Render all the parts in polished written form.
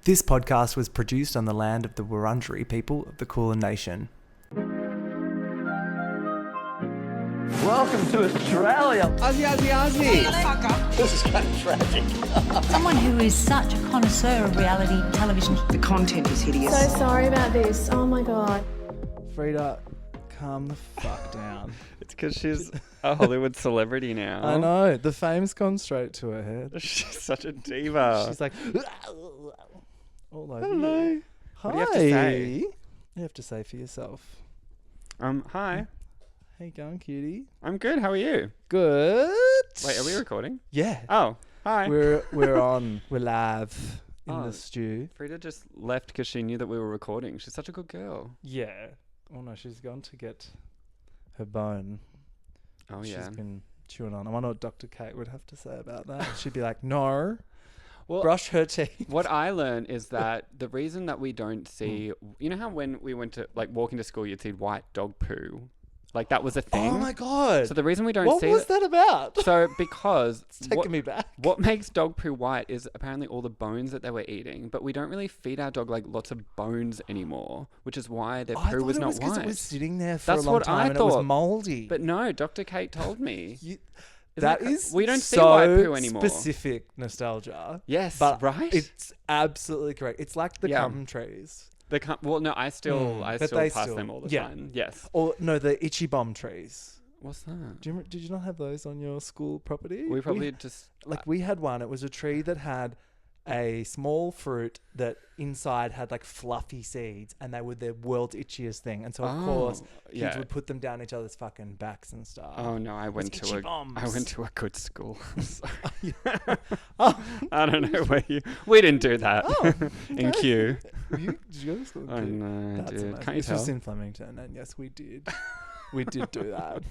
This podcast was produced on the land of the Wurundjeri people of the Kulin Nation. Welcome to Australia. Aussie. This is kind of tragic. Someone who is such a connoisseur of reality television. The content is hideous. So sorry about this. Oh my God. Frida, calm the fuck down. It's because she's a Hollywood celebrity now. I know. The fame's gone straight to her head. She's such a diva. She's like, all over Hello. you. Hi. What do you have to say? You have to say for yourself. Hi. How you going, cutie? I'm good. How are you? Good. Wait, are we recording? Yeah. Oh, hi. We're on. We're live in the stew. Frida just left because she knew that we were recording. She's such a good girl. Yeah. Oh no, she's gone to get her bone. Oh, yeah. She's been chewing on. I wonder what Dr. Kate would have to say about that. She'd be like, no. Well, brush her teeth. What I learned is that the reason that we don't see, you know how when we went to walking to school, you'd see white dog poo, like that was a thing. Oh my God! So the reason we don't what see was that about? So because it's taking me back. What makes dog poo white is apparently all the bones that they were eating, but we don't really feed our dog like lots of bones anymore, which is why their poo was not white. Because it was sitting there for That's a long what time I and thought. It was moldy. But no, Dr. Kate told me. We don't see so white poo anymore. Specific nostalgia. Yes, but right. It's absolutely correct. It's like the cum trees. Well, no, I still pass them all the time. Yes. Or no, the itchy bomb trees. What's that? Did you not have those on your school property? We probably just we had one. It was a tree that had a small fruit that inside had like fluffy seeds, and they were the world's itchiest thing. And so of course kids would put them down each other's fucking backs and stuff. Oh no, I went to a good school. Oh. I don't know where we didn't do that in Kew. Did you go to school? I know, That's dude. amazing. Can't you This tell? was in Flemington, and yes, we did. We did do that.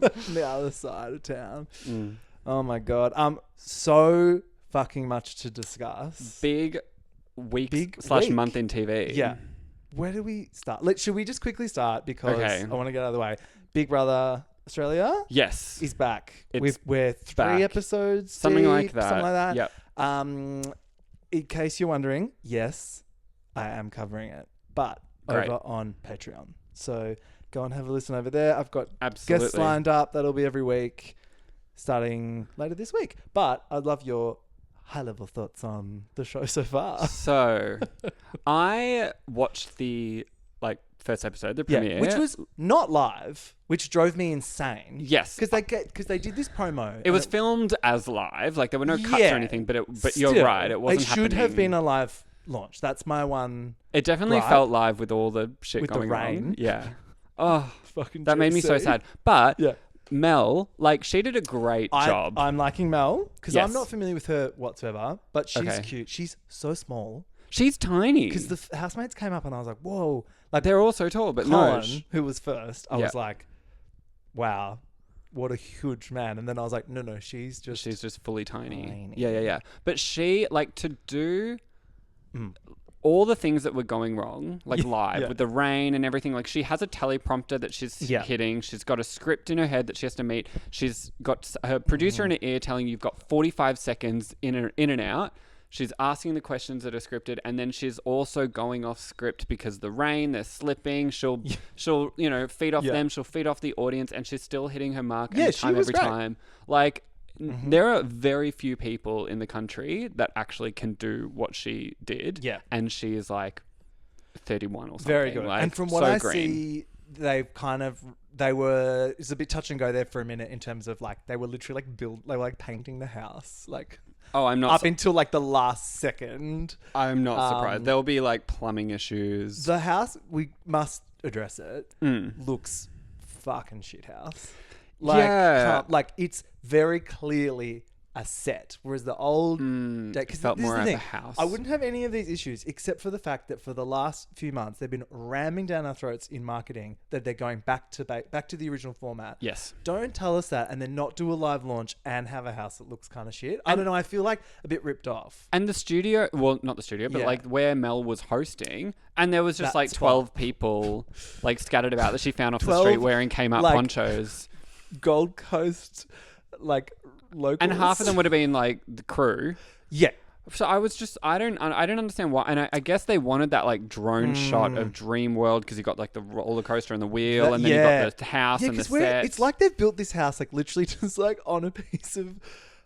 On the other side of town. Oh my God. So fucking much to discuss. Big week/month in TV. Yeah. Where do we start? Should we just quickly start because I want to get out of the way. Big Brother Australia Yes. is back. It's We're 3 back. episodes Something deep, like that. Something like that. Yep. In case you're wondering, yes, I am covering it, but Great. over on Patreon. So go and have a listen over there. I've got Absolutely. guests lined up. That'll be every week starting later this week. But I'd love your high-level thoughts on the show so far. So, I watched the first episode, the premiere, which was not live, which drove me insane. Yes, because they did this promo. It was filmed as live, there were no cuts or anything. But still, you're right, it wasn't happening. It should have been a live launch. That's my one. It definitely felt live with all the shit with going the rain. on. Yeah. Oh, fucking. That made me so juicy. sad. But Yeah. Mel, she did a great job. I'm liking Mel because Yes. I'm not familiar with her whatsoever, but she's Okay. cute. She's so small. She's tiny. Because the housemates came up and I was like, whoa. They're all so tall, but Colin, who was first, I Yeah. was like, wow, what a huge man. And then I was like, no, she's just fully tiny. tiny. Yeah. But she, to do all the things that were going wrong, live, with the rain and everything, she has a teleprompter that she's hitting. She's got a script in her head that she has to meet. She's got her producer in her ear telling you've got 45 seconds in and out. She's asking the questions that are scripted, and then she's also going off script because the rain, they're slipping. She'll feed off them. She'll feed off the audience, and she's still hitting her mark every time. There are very few people in the country that actually can do what she did. Yeah, and she is 31 or something. Very good. And from what I see, it's a bit touch and go there for a minute in terms of they were literally painting the house I'm not up until the last second. I'm not surprised. There'll be plumbing issues. The house, we must address it, looks fucking shit house. It's very clearly a set, whereas the old felt more of a house. I wouldn't have any of these issues except for the fact that for the last few months they've been ramming down our throats in marketing that they're going back to the original format. Yes. Don't tell us that and then not do a live launch and have a house that looks kind of shit. I don't know. I feel a bit ripped off. And the studio, well, not the studio, but where Mel was hosting, and there was just 12 people scattered about that she found off the street wearing came-up ponchos. Gold Coast, locals. And half of them would have been the crew. Yeah. So I don't understand why. And I guess they wanted that like drone shot of Dream World because you got like the roller coaster and the wheel, and then you got the house and the set. It's like they've built this house like literally just like on a piece of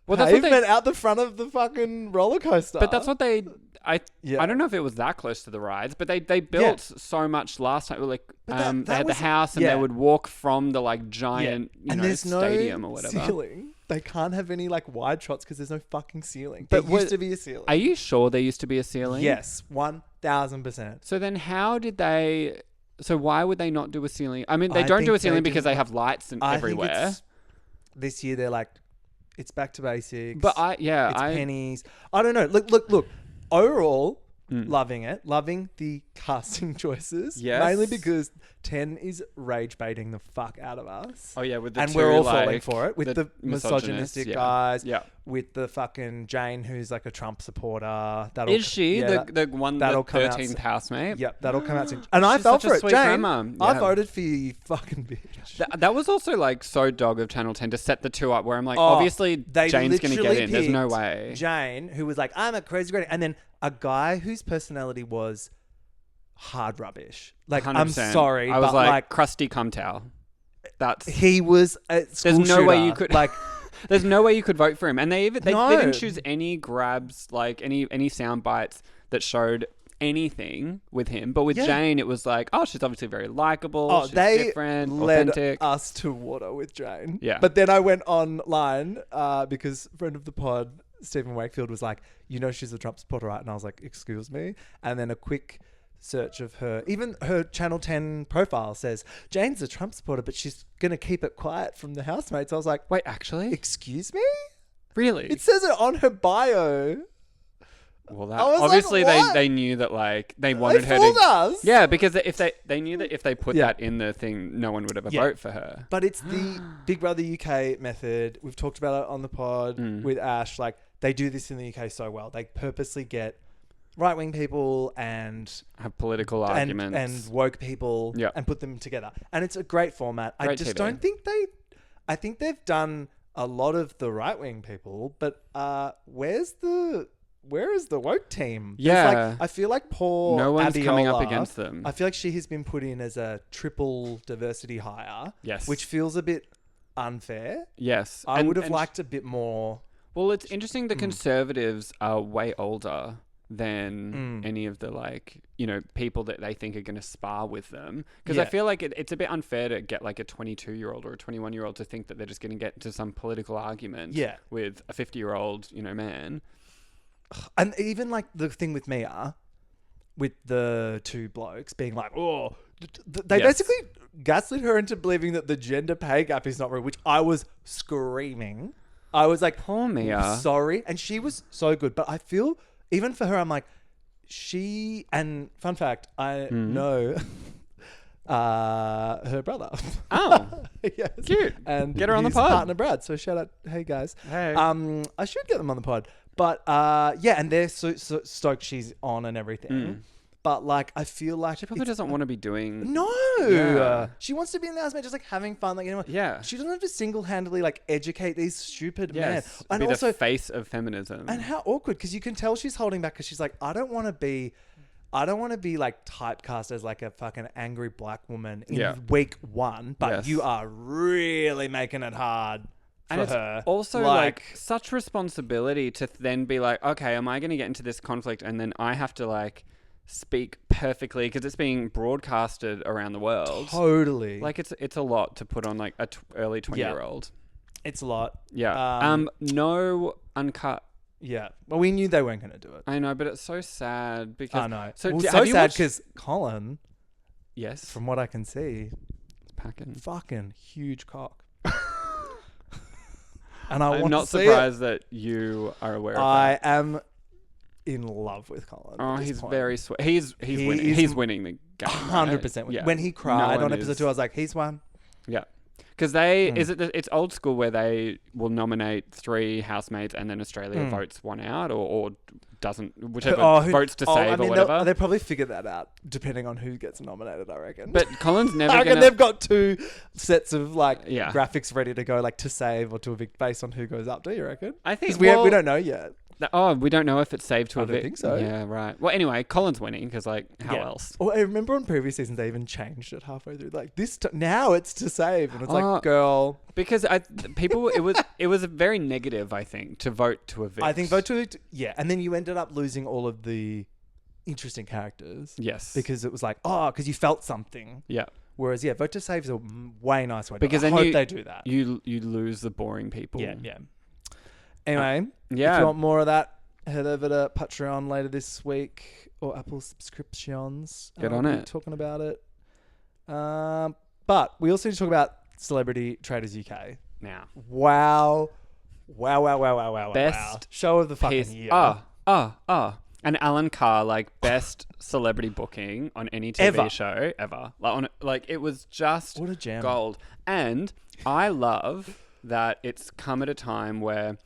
Well, that's what pavement out the front of the fucking roller coaster. But that's what they. I don't know if it was that close to the rides, but they built so much last time. Like they had the house, and they would walk from the like giant stadium or whatever. Ceiling. They can't have any like wide shots because there's no fucking ceiling. But there used to be a ceiling. Are you sure there used to be a ceiling? Yes, 1,000%. So then, how did they? So why would they not do a ceiling? I mean, they don't do a ceiling because they have lights everywhere. This year they're like, it's back to basics. But it's pennies. I don't know. Look. Overall, loving it. Loving the casting choices. Yes. Mainly because 10 is rage baiting the fuck out of us. Oh yeah, with the and two, we're all like, falling for it with the misogynistic guys. Yeah. With the fucking Jane, who's like a Trump supporter. Is she the one, the 13th housemate? Yep, that'll come out soon. And I fell for it, Jane. Grandma. Yeah. I voted for you, you fucking bitch. That was also like so dog of Channel 10 to set the two up where I'm like, obviously Jane's going to get in. There's no way. Jane, who was like, I'm a crazy granny. And then a guy whose personality was hard rubbish. Like, 100%. I'm sorry, I was but like crusty cum towel. He was a school There's no shooter. way you could like. There's no way you could vote for him, and they didn't choose any grabs, like any sound bites that showed anything with him. But with Jane, it was like, oh, she's obviously very likable. She's different, led authentic. us to water with Jane. Yeah, but then I went online because friend of the pod, Stephen Wakefield, was like, you know, she's a Trump supporter, right? And I was like, excuse me. And then a quick search of her, even her Channel 10 profile says Jane's a Trump supporter, but she's gonna keep it quiet from the housemates. I was like, wait, actually, excuse me? Really? It says it on her bio. Well, that obviously like, they knew that like they wanted her to. Us. Yeah, because if they knew that if they put that in the thing, no one would ever vote for her. But it's the Big Brother UK method. We've talked about it on the pod with Ash. Like, they do this in the UK so well. They purposely get right-wing people and have political arguments and woke people and put them together. And it's a great format. Great I just TV. don't think I think they've done a lot of the right-wing people, but where is the woke team? Yeah. I feel like poor no one's Abiola, coming up against them. I feel like she has been put in as a triple diversity hire. Yes. Which feels a bit unfair. Yes. I would have liked a bit more. Well, it's interesting the Conservatives are way older than any of the like, you know, people that they think are going to spar with them. Because I feel like it's a bit unfair to get like a 22-year-old or a 21-year-old to think that they're just going to get into some political argument with a 50-year-old, you know, man. And even like the thing with Mia, with the two blokes being like, oh, they basically gaslit her into believing that the gender pay gap is not real, which I was screaming. I was like, poor Mia. Sorry. And she was so good. But I feel, even for her, I'm like, and fun fact, I know her brother. Oh, yes. Cute. And get her on the his pod. partner Brad. So shout out, hey guys. Hey. I should get them on the pod. But and they're so stoked she's on and everything. But like, I feel like she probably doesn't want to be doing. No, Yeah. She wants to be in the housemate, just like having fun, like anyone. Yeah. She doesn't have to single-handedly like educate these stupid men. And be also the face of feminism. And how awkward, because you can tell she's holding back because she's like, I don't want to be like typecast as like a fucking angry black woman in week one, but you are really making it hard. And it's also like such responsibility to then be like, okay, am I going to get into this conflict and then I have to like speak perfectly because it's being broadcasted around the world. Totally. Like it's a lot to put on like a early 20-year-old. It's a lot. Yeah. No uncut. Yeah. Well, we knew they weren't going to do it. I know, but it's so sad because I know. So, well, so sad because Colin, yes, from what I can see, it's packing fucking huge cock. And I'm not surprised that you are aware of that. I am in love with Colin. Oh, he's very sweet. He's winning. He's winning the game. 100%. Yeah. When he cried on episode 2, I was like, he's won. Yeah. Because it's old school where they will nominate 3 housemates and then Australia votes one out or doesn't, whichever votes to save or whatever. They probably figured that out depending on who gets nominated, I reckon. But Colin's never I reckon they've got 2 sets of like graphics ready to go, like to save or to evict based on who goes up. Do you reckon? I think we don't know yet. we don't know if it's saved to I a don't think so. Yeah, right. Well, anyway, Colin's winning because, like, how else? Well, I remember on previous seasons they even changed it halfway through. Like now it's to save, and it's like, girl. Because it was very negative, I think, to vote to evict. I think vote to evict, and then you ended up losing all of the interesting characters. Yes. Because it was like, because you felt something. Yeah. Whereas, vote to save is a way nicer way. Because I then hope they do that. You lose the boring people. Yeah. Anyway, if you want more of that, head over to Patreon later this week or Apple subscriptions. Get on it. Talking about it. But we also need to talk about Celebrity Traitors UK. Now. Wow. Best show of the fucking year. And Alan Carr, like, best celebrity booking on any TV show ever. Like, it was just what a gem. Gold. And I love that it's come at a time where,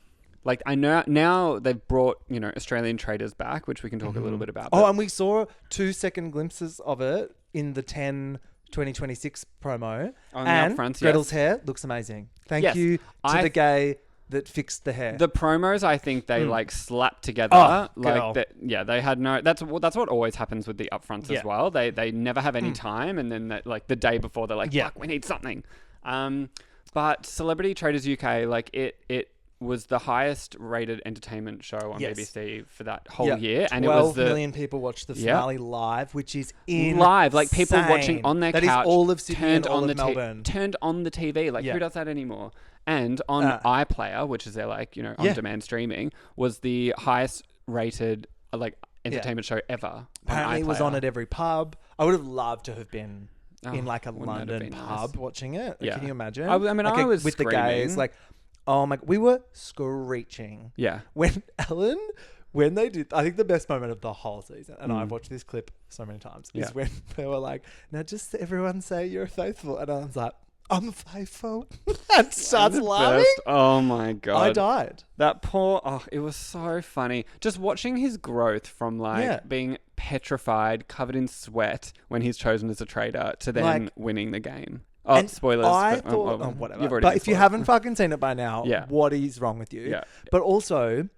like, I know now they've brought, Australian Traitors back, which we can talk a little bit about. And we saw 2-second glimpses of it in the 2026 promo. And upfronts, Gretel's hair looks amazing. Thank you to the gay that fixed the hair. The promos, I think they like slapped together. They had no. That's what always happens with the upfronts as well. They never have any time, and then like the day before they're like, fuck, we need something. But Celebrity Traitors UK, like it was the highest rated entertainment show on BBC for that whole year, and it was 12 million people watched the finale live, which is live, like people watching on their couch. That is all of Sydney turned and all on of Melbourne. Turned on the TV. Like who does that anymore? And on iPlayer, which is their on-demand streaming, was the highest rated entertainment show ever. Apparently, it was on at every pub. I would have loved to have been in like a London pub watching it. Yeah. Can you imagine? I was with screaming. The gays, like, oh my, we were screeching. Yeah. When they did, I think the best moment of the whole season, and I've watched this clip so many times, is when they were like, now just everyone say you're faithful. And I was like, I'm faithful. And starts laughing. Oh my God. I died. That poor, it was so funny. Just watching his growth from being petrified, covered in sweat when he's chosen as a traitor to then winning the game. Oh, spoilers. I thought, whatever. But if you haven't fucking seen it by now, what is wrong with you? Yeah. But also,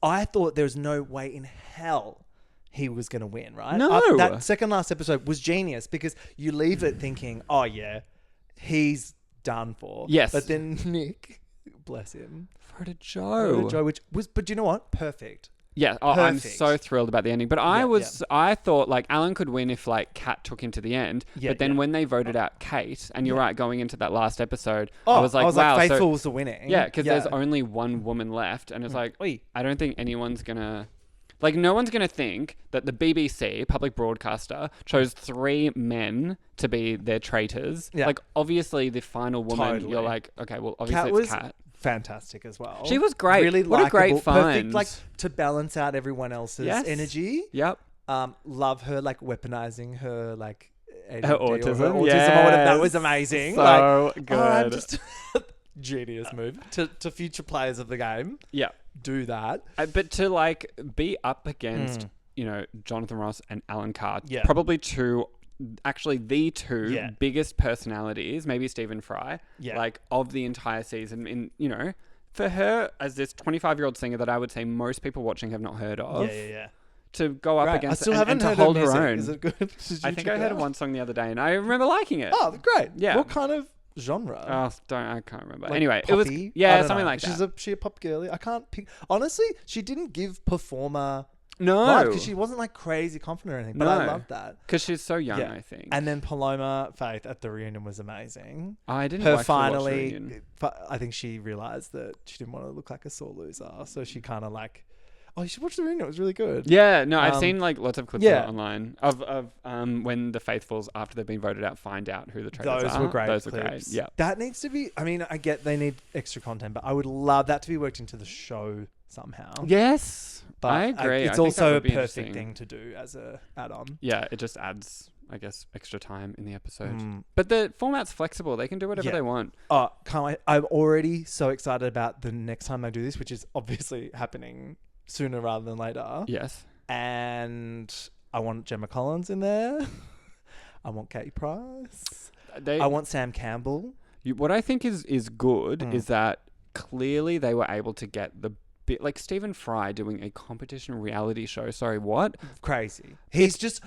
I thought there was no way in hell he was going to win, right? No. That second last episode was genius because you leave it thinking, oh yeah, he's done for. Yes. But then Nick, bless him. Voted Joe. Which was, but you know what? Perfect. Yeah, I'm so thrilled about the ending. But I thought like Alan could win if like Kat took him to the end. But then when they voted out Kate, and you're right, going into that last episode, I was like, wow, Faithful was the winning. Yeah, because there's only one woman left, and it's like, I don't think anyone's gonna. Like, no one's going to think that the BBC, public broadcaster, chose 3 men to be their traitors. Yeah. Like, obviously, the final woman, you're like, okay, well, obviously it's Kat. Fantastic as well. She was great. Really what a great find. Perfect, like, to balance out everyone else's energy. Yep. Love her, like, weaponizing her, like, ADD her autism. Or whatever. That was amazing. So good. I'm just... Genius move to future players of the game. Yeah. Do that. But to like be up against, Jonathan Ross and Alan Carr, probably the two biggest personalities, maybe Stephen Fry, like of the entire season. For her as this 25-year-old singer that I would say most people watching have not heard of. To go up against and to hold her own. Is it good? I think I heard one song the other day and I remember liking it. Oh, great. Yeah. What kind of genre? I can't remember. Like anyway, poppy? It was something like that. She's a pop girly. I can't pick. Honestly, she didn't give performer because she wasn't like crazy confident or anything. But I love that because she's so young. I think. And then Paloma Faith at the reunion was amazing. I didn't. Her finally, I think she realized that she didn't want to look like a sore loser, so she kind of like. Oh, you should watch the reunion. It was really good. Yeah, no, I've seen like lots of clips of it online of when the faithfuls, after they've been voted out, find out who the traitors are. Those were great. Those were great. Yeah, that needs to be. I mean, I get they need extra content, but I would love that to be worked into the show somehow. Yes, but I agree. It's also a perfect thing to do as a add-on. Yeah, it just adds, I guess, extra time in the episode. But the format's flexible. They can do whatever they want. Oh, can't wait. I'm already so excited about the next time they do this, which is obviously happening sooner rather than later. Yes. And I want Gemma Collins in there. I want Katie Price. I want Sam Campbell. What I think is good is that clearly they were able to get the bit like Stephen Fry doing a competition reality show. Sorry, what? Crazy. He's just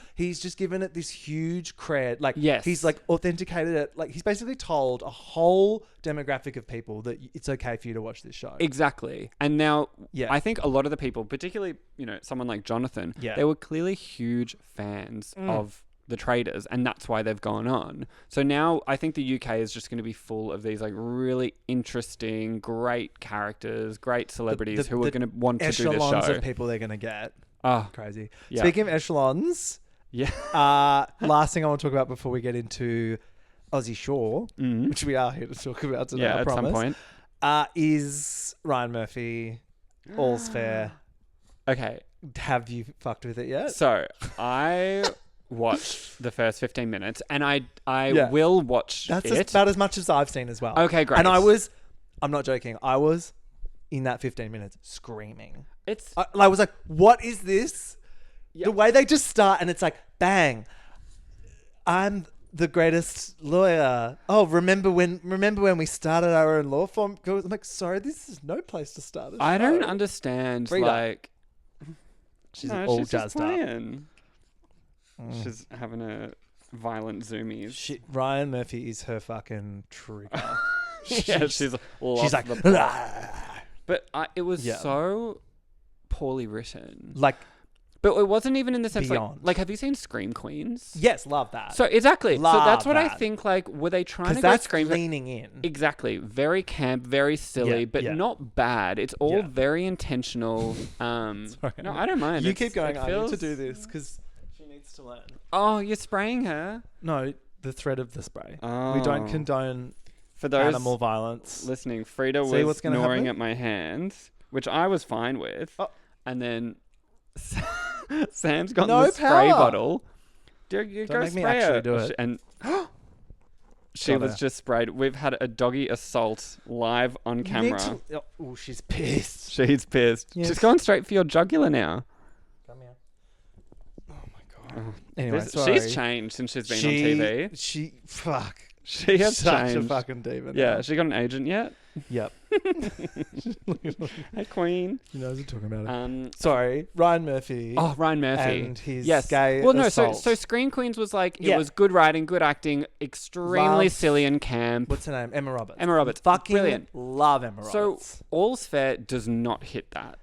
given it this huge cred. Like, yes. He's like authenticated it. Like, he's basically told a whole demographic of people that it's okay for you to watch this show. Exactly. And now I think a lot of the people, particularly, someone like Jonathan, they were clearly huge fans of the Traitors, and that's why they've gone on. So now I think the UK is just going to be full of these like really interesting, great characters, great celebrities who are going to want to do this show. Echelons of people they're going to get. Crazy. Yeah. Speaking of echelons, last thing I want to talk about before we get into Aussie Shore, which we are here to talk about today, I promise, some point, is Ryan Murphy. All's fair. Okay. Have you fucked with it yet? So I watched the first 15 minutes, and I will watch That's it. about as much as I've seen as well. Okay, great. And I'm not joking, I was in that 15 minutes screaming. I was like, what is this? Yeah. The way they just start, and it's like, bang, I'm the greatest lawyer. Oh, remember when we started our own law firm? I'm like, sorry, this is no place to start. I don't understand. She's all jazzed up. She's having a violent zoomies. Ryan Murphy is her fucking trigger. She's like, but it was so poorly written. But it wasn't even in the sense like, have you seen Scream Queens? Yes, love that. So exactly. Love so that's what that. I think. Like, were they trying to go that's Scream? Leaning in. Exactly. Very camp, very silly, but not bad. It's all very intentional. No, I don't mind. You keep going. I need to do this because she needs to learn. Oh, you're spraying her? No, the thread of the spray. Oh. We don't condone for those animal violence. Listening, Frida was gnawing at my hand, which I was fine with, and then Sam's got the spray bottle. You go make me spray actually her. do it. And she was just sprayed. We've had a doggy assault live on camera. Oh, she's pissed. She's pissed. Yes. She's going straight for your jugular now. Come here. Oh my god. Anyway, she's changed since she's been on TV. She has such changed. a fucking demon. Yeah, she got an agent yet? Yep. Hey, Queen. She knows we're talking about it. Sorry, Ryan Murphy. Oh, Ryan Murphy. And his gay Well, no, assault. so Screen Queens was like, it was good writing, good acting, extremely silly and camp. What's her name? Emma Roberts. Emma Roberts. Fucking brilliant. Love Emma Roberts. So, All's Fair does not hit that.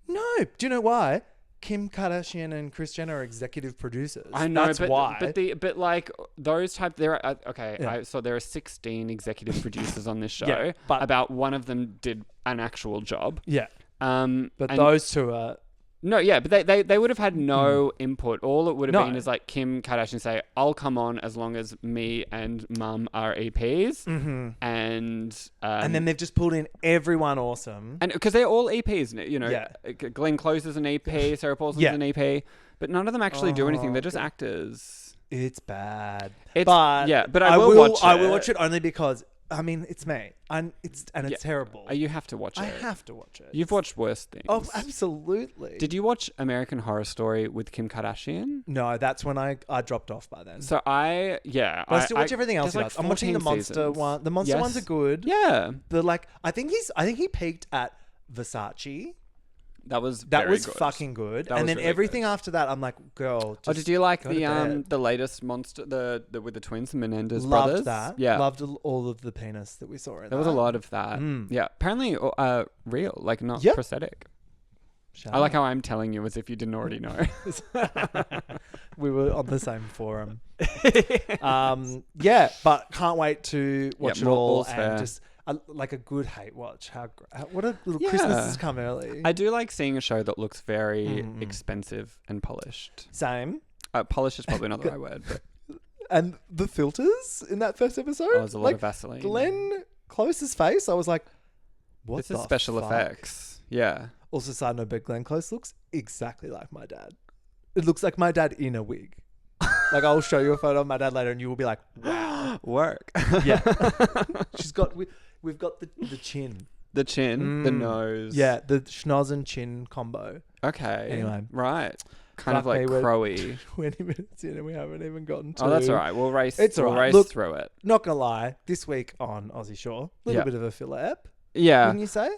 No. Do you know why? Kim Kardashian and Kris Jenner are executive producers. I know, that's why. But like those type, there are so there are 16 executive producers on this show. But about one of them did an actual job. Yeah. But those two are. No, yeah, but they would have had no input. All it would have been is like Kim Kardashian say, "I'll come on as long as me and Mum are EPs," and then they've just pulled in everyone awesome, and because they're all EPs, Glenn Close is an EP, Sarah Paulson's an EP, but none of them actually do anything. They're just actors. It's bad. But I will watch it. I will watch it only because. I mean, it's me, and it's terrible. You have to watch it. I have to watch it. You've watched worse things. Oh, absolutely. Did you watch American Horror Story with Kim Kardashian? No, that's when I dropped off by then. So I still watch everything else. Like I'm watching the monster seasons. one. The monster ones are good. Yeah. I think he peaked at Versace. That was good. Fucking good. And then really everything after that, I'm like, girl. Did you like the latest monster, the with the twins, the Menendez Loved brothers? That. Yeah, loved all of the penis that we saw in that. There was a lot of that. Yeah, apparently real, like not prosthetic. I like how I'm telling you as if you didn't already know. We were on the same forum. But can't wait to watch it all and just. Like a good hate watch. What a little Christmas has come early. I do like seeing a show that looks very expensive and polished. Same. Polished is probably not the right word, but and the filters in that first episode. Oh, there's a lot of Vaseline. Glenn Close's face. I was like, "What? This is special effects." Yeah. Also, side note, but Glenn Close looks exactly like my dad. It looks like my dad in a wig. Like I'll show you a photo of my dad later, and you will be like, "Wow, work." Yeah. We've got the chin. The chin, the nose. Yeah, the schnoz and chin combo. Okay. Anyway. Right. Kind of like crowy. 20 minutes in and we haven't even gotten to... Oh, that's all right. We'll race, it's all right. Race through it. Not going to lie, this week on Aussie Shore, a little bit of a filler ep. Yeah. Wouldn't you say?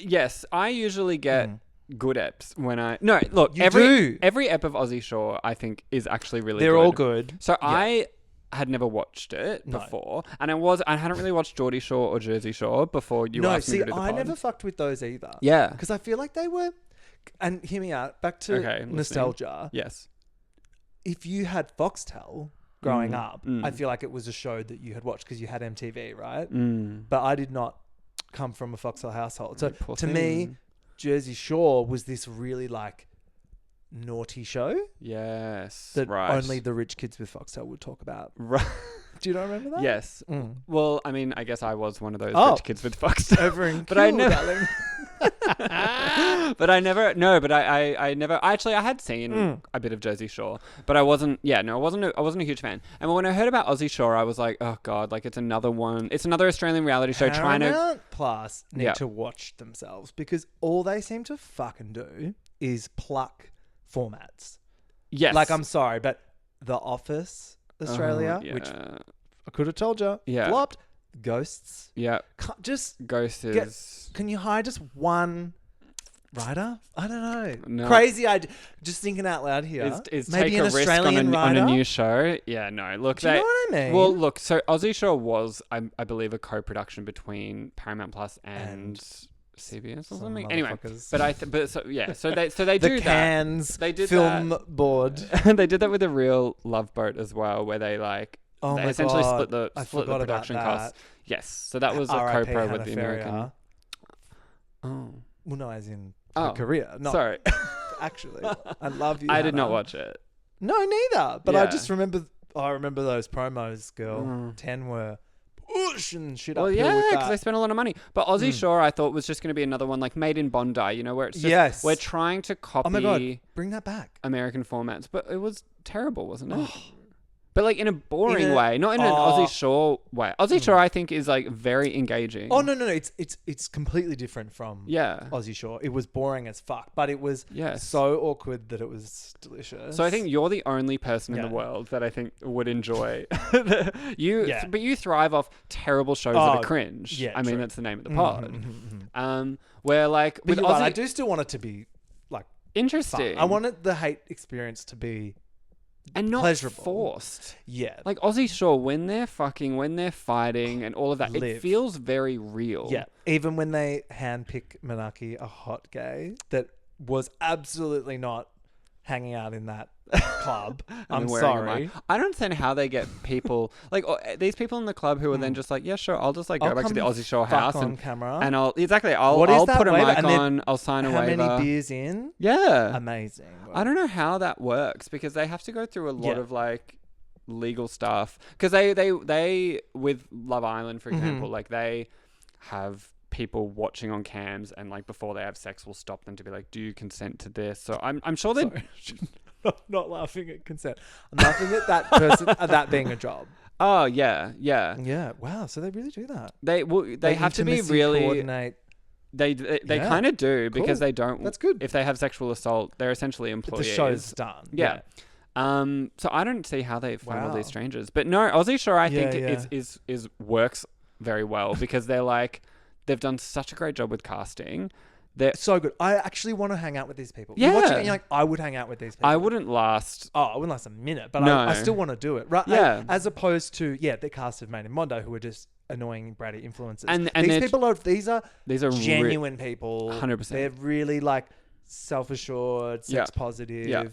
Yes, I usually get good eps when I... No, look, You every do. every ep of Aussie Shore, I think, is actually really They're good. all good. So I had never watched it before, and I hadn't really watched Geordie Shore or Jersey Shore before you asked me to do the pod. I never fucked with those either. Yeah. Because I feel like they were... And hear me out. Back to nostalgia. Yes. If you had Foxtel growing up, I feel like it was a show that you had watched because you had MTV, right? But I did not come from a Foxtel household. So to me, Jersey Shore was this really like naughty show. Yes. That right. only the rich kids with Foxtel would talk about. Right. Do you not remember that? Yes. Well, I mean, I guess I was one of those rich kids with Foxtel. Over in but I Keele, never. darling. But I never. No, but I never. Actually, I had seen a bit of Jersey Shore, but I wasn't. Yeah, no, I wasn't a huge fan. And when I heard about Aussie Shore, I was like, oh god, like it's another one. It's another Australian reality show trying to. Paramount Plus need to watch themselves because all they seem to fucking do is pluck formats. Yes. Like I'm sorry, but The Office Australia, which I could have told you, flopped. Ghosts. Yeah. Just Ghosts is... Can you hire just one writer? I don't know. No. Crazy idea. Just thinking out loud here. Is maybe take an a risk Australian on writer? a new show. Yeah, no. Look, Do you know what I mean? Well, look. So Aussie Shore was, I believe, a co-production between Paramount Plus and CBS or something. Anyway, so they do the Cannes that. They did film that. board. They did that with a real Love Boat as well, where they like. Oh they my essentially God. split the I split the forgot production about that. costs. Yes, so that was a R.I.P. co-pro with Hannah the Ferrier. American. Oh, Well, no, as in her career. Not sorry. Actually, I love you. I did not Hannah. watch it. No, neither. But I Yeah. just remember. I remember those promos, girl. 10 were pushing shit up. Well, here yeah, with because that. they spent a lot of money. But Aussie Shore, I thought was just going to be another one like Made in Bondi, you know, where it's just we're trying to copy Oh my God, bring that back. American formats, but it was terrible, wasn't it? But like in a boring way, not in an Aussie Shore way. Aussie Shore, I think, is like very engaging. Oh no, it's completely different from Yeah. Aussie Shore. It was boring as fuck, but it was so awkward that it was delicious. So I think you're the only person in the world that I think would enjoy but you thrive off terrible shows that are cringe. Yeah, I mean true. that's the name of the pod. Where like but with you're right, Aussie, I do still want it to be like interesting. fun. I wanted the hate experience to be and not pleasurable. forced. Yeah. Like Aussie Shore, when they're fighting and all of that, it feels very real. Yeah. Even when they handpick Manaki, a hot gay that was absolutely not hanging out in that club. I'm sorry. I don't understand how they get people like these people in the club who are then just like, yeah, sure, I'll just like go back to the Aussie Shore house on camera, and I'll put a mic on, I'll sign a waiver. How many beers in? Yeah, amazing. I don't know how that works because they have to go through a lot of like legal stuff because they with Love Island, for example, like they have people watching on cams and like before they have sex will stop them to be like, do you consent to this? So I'm sure they not laughing at consent. I'm laughing at that person at that being a job. Oh yeah. Wow, so they really do that. They have to be really coordinate. They kind of do because they don't. That's good. If they have sexual assault, they're essentially employees. The show's done. Yeah. So I don't see how they find all these strangers. But no, Aussie Shore I think is works very well because they've done such a great job with casting. They're so good. I actually want to hang out with these people. Yeah. You watch it and you're like, I would hang out with these people. I wouldn't last. Oh, I wouldn't last a minute, but No. I still want to do it. Right? Yeah. As opposed to, the cast of Made in Mondo who are just annoying bratty influencers. And these people are genuine re- people. 100%. They're really like self-assured, sex positive. Yeah.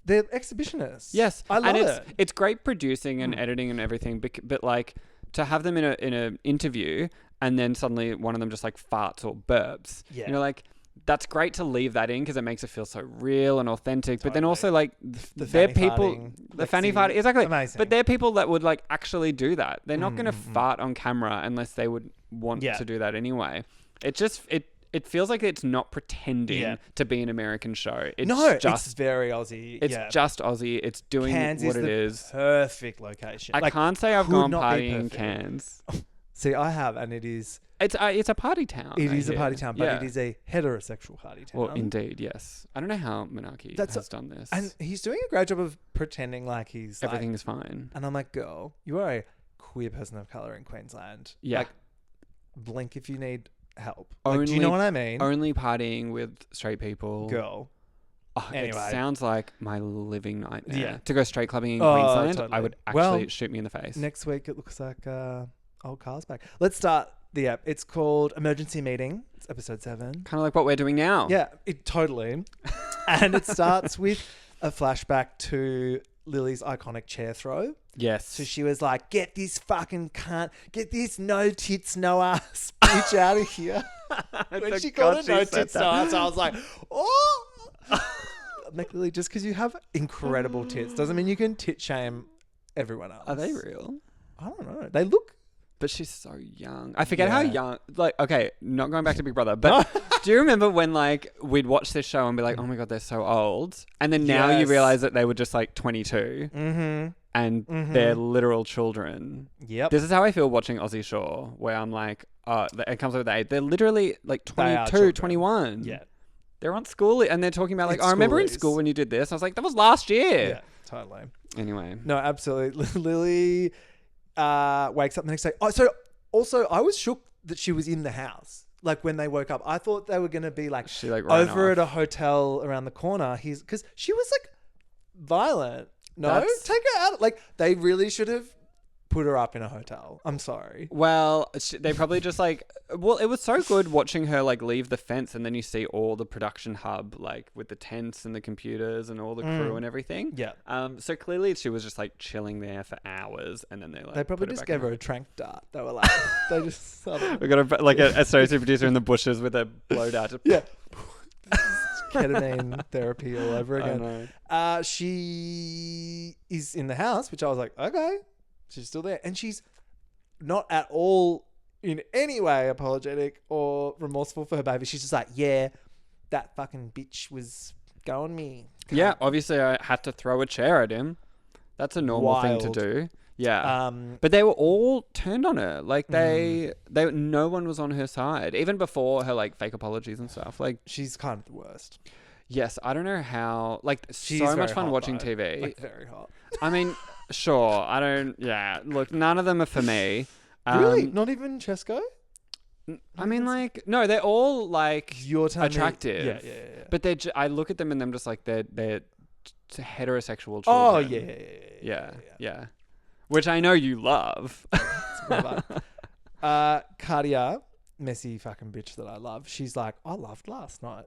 They're exhibitionists. Yes. I love it. It's great producing and editing and everything, but like to have them in an interview and then suddenly one of them just like farts or burps. Yeah. You know, like that's great to leave that in because it makes it feel so real and authentic. But then also like they're people, the fanny fart, exactly. Amazing. But they're people that would like actually do that. They're not going to fart on camera unless they would want to do that anyway. It feels like it's not pretending to be an American show. It's very Aussie. It's just Aussie. It's doing Cairns what is it the is. Perfect location. I can't say I've could gone not be partying in perfect. Cairns. See, I have, and it is. It's a party town. It I is a hear. party town, but Yeah. it is a heterosexual party town. Well, indeed, yes. I don't know how Manaki has done this. And he's doing a great job of pretending like he's everything is fine. And I'm like, girl, you are a queer person of color in Queensland. Yeah. Like, blink if you need help. Like, do you know what I mean? Only partying with straight people. Girl. Oh, Anyway. It sounds like my living nightmare. Yeah. To go straight clubbing in Queensland, totally. I would actually shoot me in the face. Next week, it looks like old Carl's back. Let's start the app. It's called Emergency Meeting. It's episode 7. Kind of like what we're doing now. Yeah, totally. And it starts with a flashback to Lily's iconic chair throw. Yes. So she was like, get this fucking cunt, get this no tits, no ass bitch out of here. When she called it no tits, no ass, I was like, oh. Like, Lily, just because you have incredible tits doesn't mean you can tit shame everyone else. Are they real? I don't know. They look... But she's so young. I forget how young. Like, okay, not going back to Big Brother, but do you remember when like we'd watch this show and be like, "Oh my god, they're so old," and then now you realize that they were just like 22, and they're literal children. Yep. This is how I feel watching Aussie Shore, where I'm like, it comes with the age. They're literally like 22, 21. Yeah. They're on school and they're talking about like, It's I remember in schoolies. school when you did this. I was like, that was last year. Yeah, totally. Anyway. No, absolutely. Lily wakes up the next day. Oh, so also I was shook that she was in the house. Like when they woke up, I thought they were going to be like, she, like ran over off. at a hotel around the corner. Because she was like violent. No, take her out. Like they really should have put her up in a hotel. I'm sorry. Well, they probably just like... Well, it was so good watching her like leave the fence and then you see all the production hub like with the tents and the computers and all the crew and everything. Yeah. So clearly she was just like chilling there for hours and then they probably just gave her a trank dart. They were like, they just... We got like a associate producer in the bushes with a blow dart. Yeah. Ketamine therapy all over again. I know. She is in the house, which I was like, okay. She's still there. And she's not at all in any way apologetic or remorseful for her behavior. She's just like, yeah, that fucking bitch was going me. Yeah, obviously I had to throw a chair at him. That's a normal thing to do. Yeah. But they were all turned on her. Like they no one was on her side. Even before her like fake apologies and stuff. Like she's kind of the worst. Yes, I don't know how. Like She's so much very fun hot, watching though. TV. Like very hot. I mean, sure. I don't. Yeah. Look, none of them are for me. Really? Not even Chesco? I mean, like, no, they're all like attractive. Yeah. But they're. I look at them and I'm just like they're heterosexual children. Oh Yeah. Which I know you love. Cardia, messy fucking bitch that I love. She's like, I loved last night.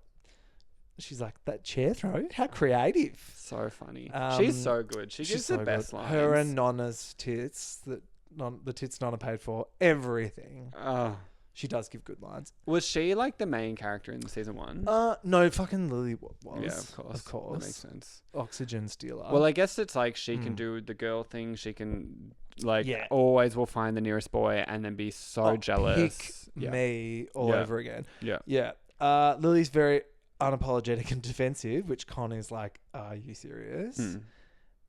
She's like, that chair throw? How creative. So funny. She's so good. She gives the best lines. Her and Nonna's tits, the tits Nonna paid for, everything. Oh. She does give good lines. Was she like the main character in season 1? No, fucking Lily was. Yeah, of course. Of course. That makes sense. Oxygen stealer. Well, I guess it's like she can do the girl thing. She can like always will find the nearest boy and then be so jealous. Pick me all over again. Yeah. Lily's very unapologetic and defensive, which Con is like, are you serious? She's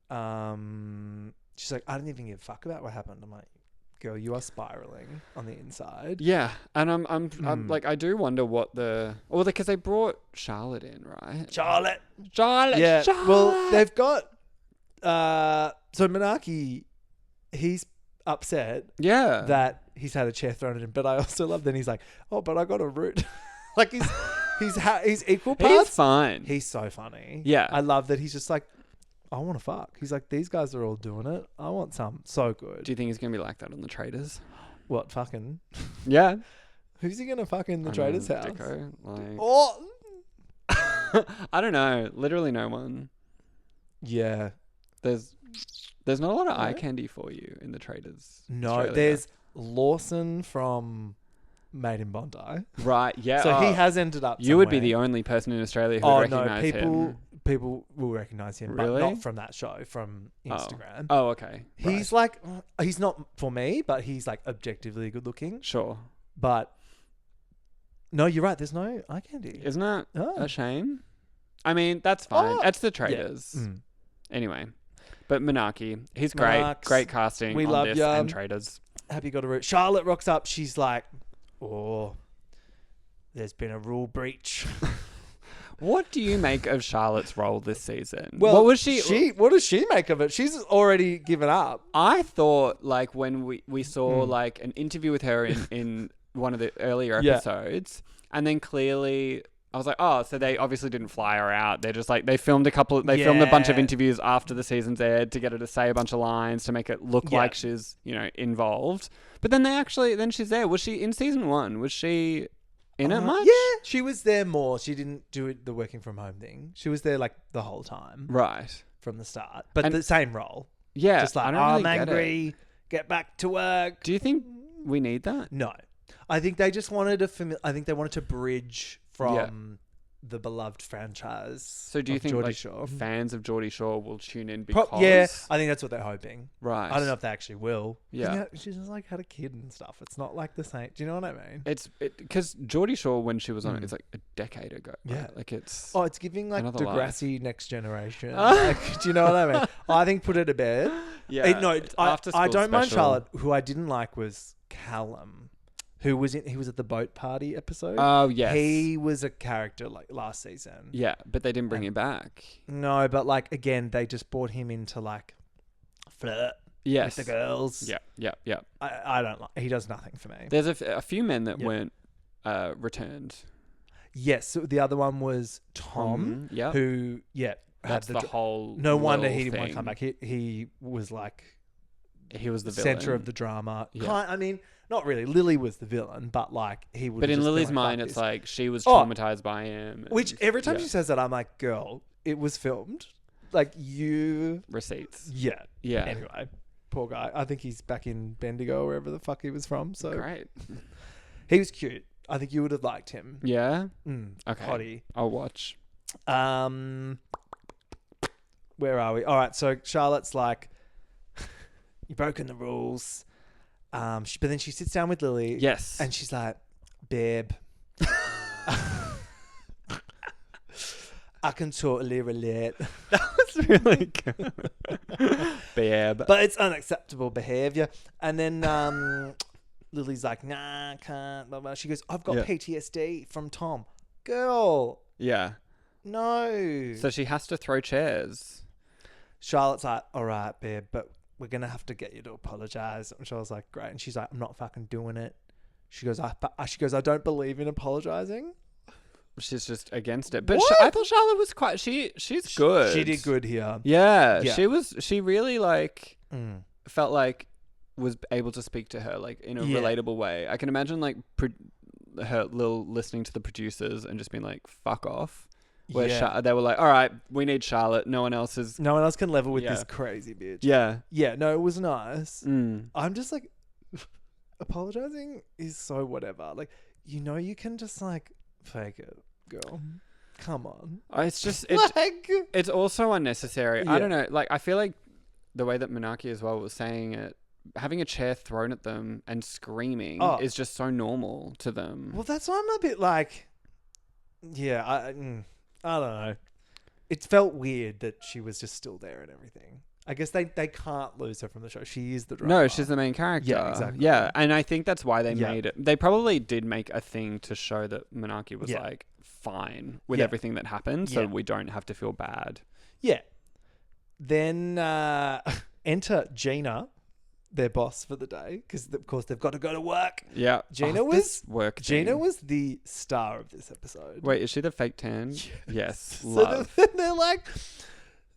like, I don't even give a fuck about what happened. I'm like, girl, you are spiraling on the inside. Yeah, and I'm like, I do wonder what because they brought Charlotte in, right? Charlotte. Yeah. Charlotte. Well, they've got so Manaki, he's upset that he's had a chair thrown at him, but I also love that he's like, oh, but I got a root. Like he's equal parts. He's fine. He's so funny. Yeah. I love that he's just like, I want to fuck. He's like, these guys are all doing it. I want some. So good. Do you think he's going to be like that on the Traitors? What, fucking? Yeah. Who's he going to fuck in the Traitors' house? Dicko, like... Oh! I don't know. Literally no one. Yeah. There's not a lot of eye candy for you in the Traitors. No, Australia. there's Lawson from Made in Bondi. Right, yeah. So he has ended up You would be the only person in Australia who would recognise him. People will recognise him, Really? but not from that show, from Instagram. Oh, okay. He's like, he's not for me, but he's like objectively good looking. Sure. But no, you're right. There's no eye candy. Isn't that a shame? I mean, that's fine. That's the Traitors. Yeah. Anyway. But Manaki, he's great. Marks, Great casting we on love this ya. and Traitors. Happy got a root. Charlotte rocks up. She's like, oh, there's been a rule breach. What do you make of Charlotte's role this season? Well, what was she? What does she make of it? She's already given up. I thought like when we saw like an interview with her in one of the earlier Yeah. episodes, and then clearly I was like, oh, so they obviously didn't fly her out. They're just like, they filmed a bunch of interviews after the season's aired to get her to say a bunch of lines to make it look like she's, involved. But then she's there. Was she in season 1? Was she in it much? Yeah, she was there more. She didn't do the working from home thing. She was there like the whole time. Right. From the start. But the same role. Yeah. Just like, I don't really I'm get angry, it. get back to work. Do you think we need that? No. I think they just wanted they wanted to bridge from the beloved franchise. So do you think Geordie Shore. fans of Geordie Shore will tune in because... Yeah, I think that's what they're hoping. Right. I don't know if they actually will. Yeah. She's just like had a kid and stuff. It's not like the same. Do you know what I mean? It's because Geordie Shore, when she was on it, it's like a decade ago. Right? Yeah. Like it's... Oh, it's giving like another Degrassi Next Generation. Like, do you know what I mean? I think put her to bed. Yeah. I don't mind Charlotte. Who I didn't like was Callum. He was at the boat party episode. Oh, yes. He was a character like last season. Yeah, but they didn't bring him back. No, but like again, they just brought him in to like flirt with the girls. Yeah. I don't like. He does nothing for me. There's a few men that weren't returned. Yes, so the other one was Tom. Who that's the whole. No wonder he Will didn't want to thing. come back. He was like He was the center villain. of the drama. Yeah. I mean, not really. Lily was the villain, but like he would. But in just Lily's been like, mind, "Fuck it's this." like she was traumatized by him. Which every time she says that, I'm like, girl, it was filmed. Like you. Receipts. Yeah. Yeah. Anyway, poor guy. I think he's back in Bendigo, wherever the fuck he was from. So Great. he was cute. I think you would have liked him. Yeah. Okay. Hottie. I'll watch. Where are we? All right. So Charlotte's like, you've broken the rules. But then she sits down with Lily. Yes. And she's like, babe, I can totally relate. That was really good. Babe. But it's unacceptable behaviour. And then Lily's like, nah, can't. Blah, blah. She goes, I've got PTSD from Tom. Girl. Yeah. No. So she has to throw chairs. Charlotte's like, all right, babe, but we're going to have to get you to apologise. And Charlotte's like, great. And she's like, I'm not fucking doing it. She goes, I don't believe in apologising. She's just against it. But I thought Charlotte was quite... She's good. She did good here. Yeah. She really like felt like was able to speak to her like in a relatable way. I can imagine like her listening to the producers and just being like, fuck off. Where they were like, all right, we need Charlotte. No one else can level with this crazy bitch. Yeah. Yeah, no, it was nice. I'm just like, apologizing is so whatever. Like, you can just like fake it, girl. Come on. It's just, it's also unnecessary. Yeah. I don't know. Like, I feel like the way that Monarchy as well was saying it, having a chair thrown at them and screaming is just so normal to them. Well, that's why I'm a bit like, I don't know. It felt weird that she was just still there and everything. I guess they can't lose her from the show. She is the drama. No, she's the main character. Yeah, exactly. Yeah, and I think that's why they made it. They probably did make a thing to show that Monarchy was like fine with everything that happened, so we don't have to feel bad. Yeah. Then enter Gina, their boss for the day, because of course they've got to go to work. Yeah. Gina was the star of this episode. Wait, is she the fake tan? Yes. So they're like,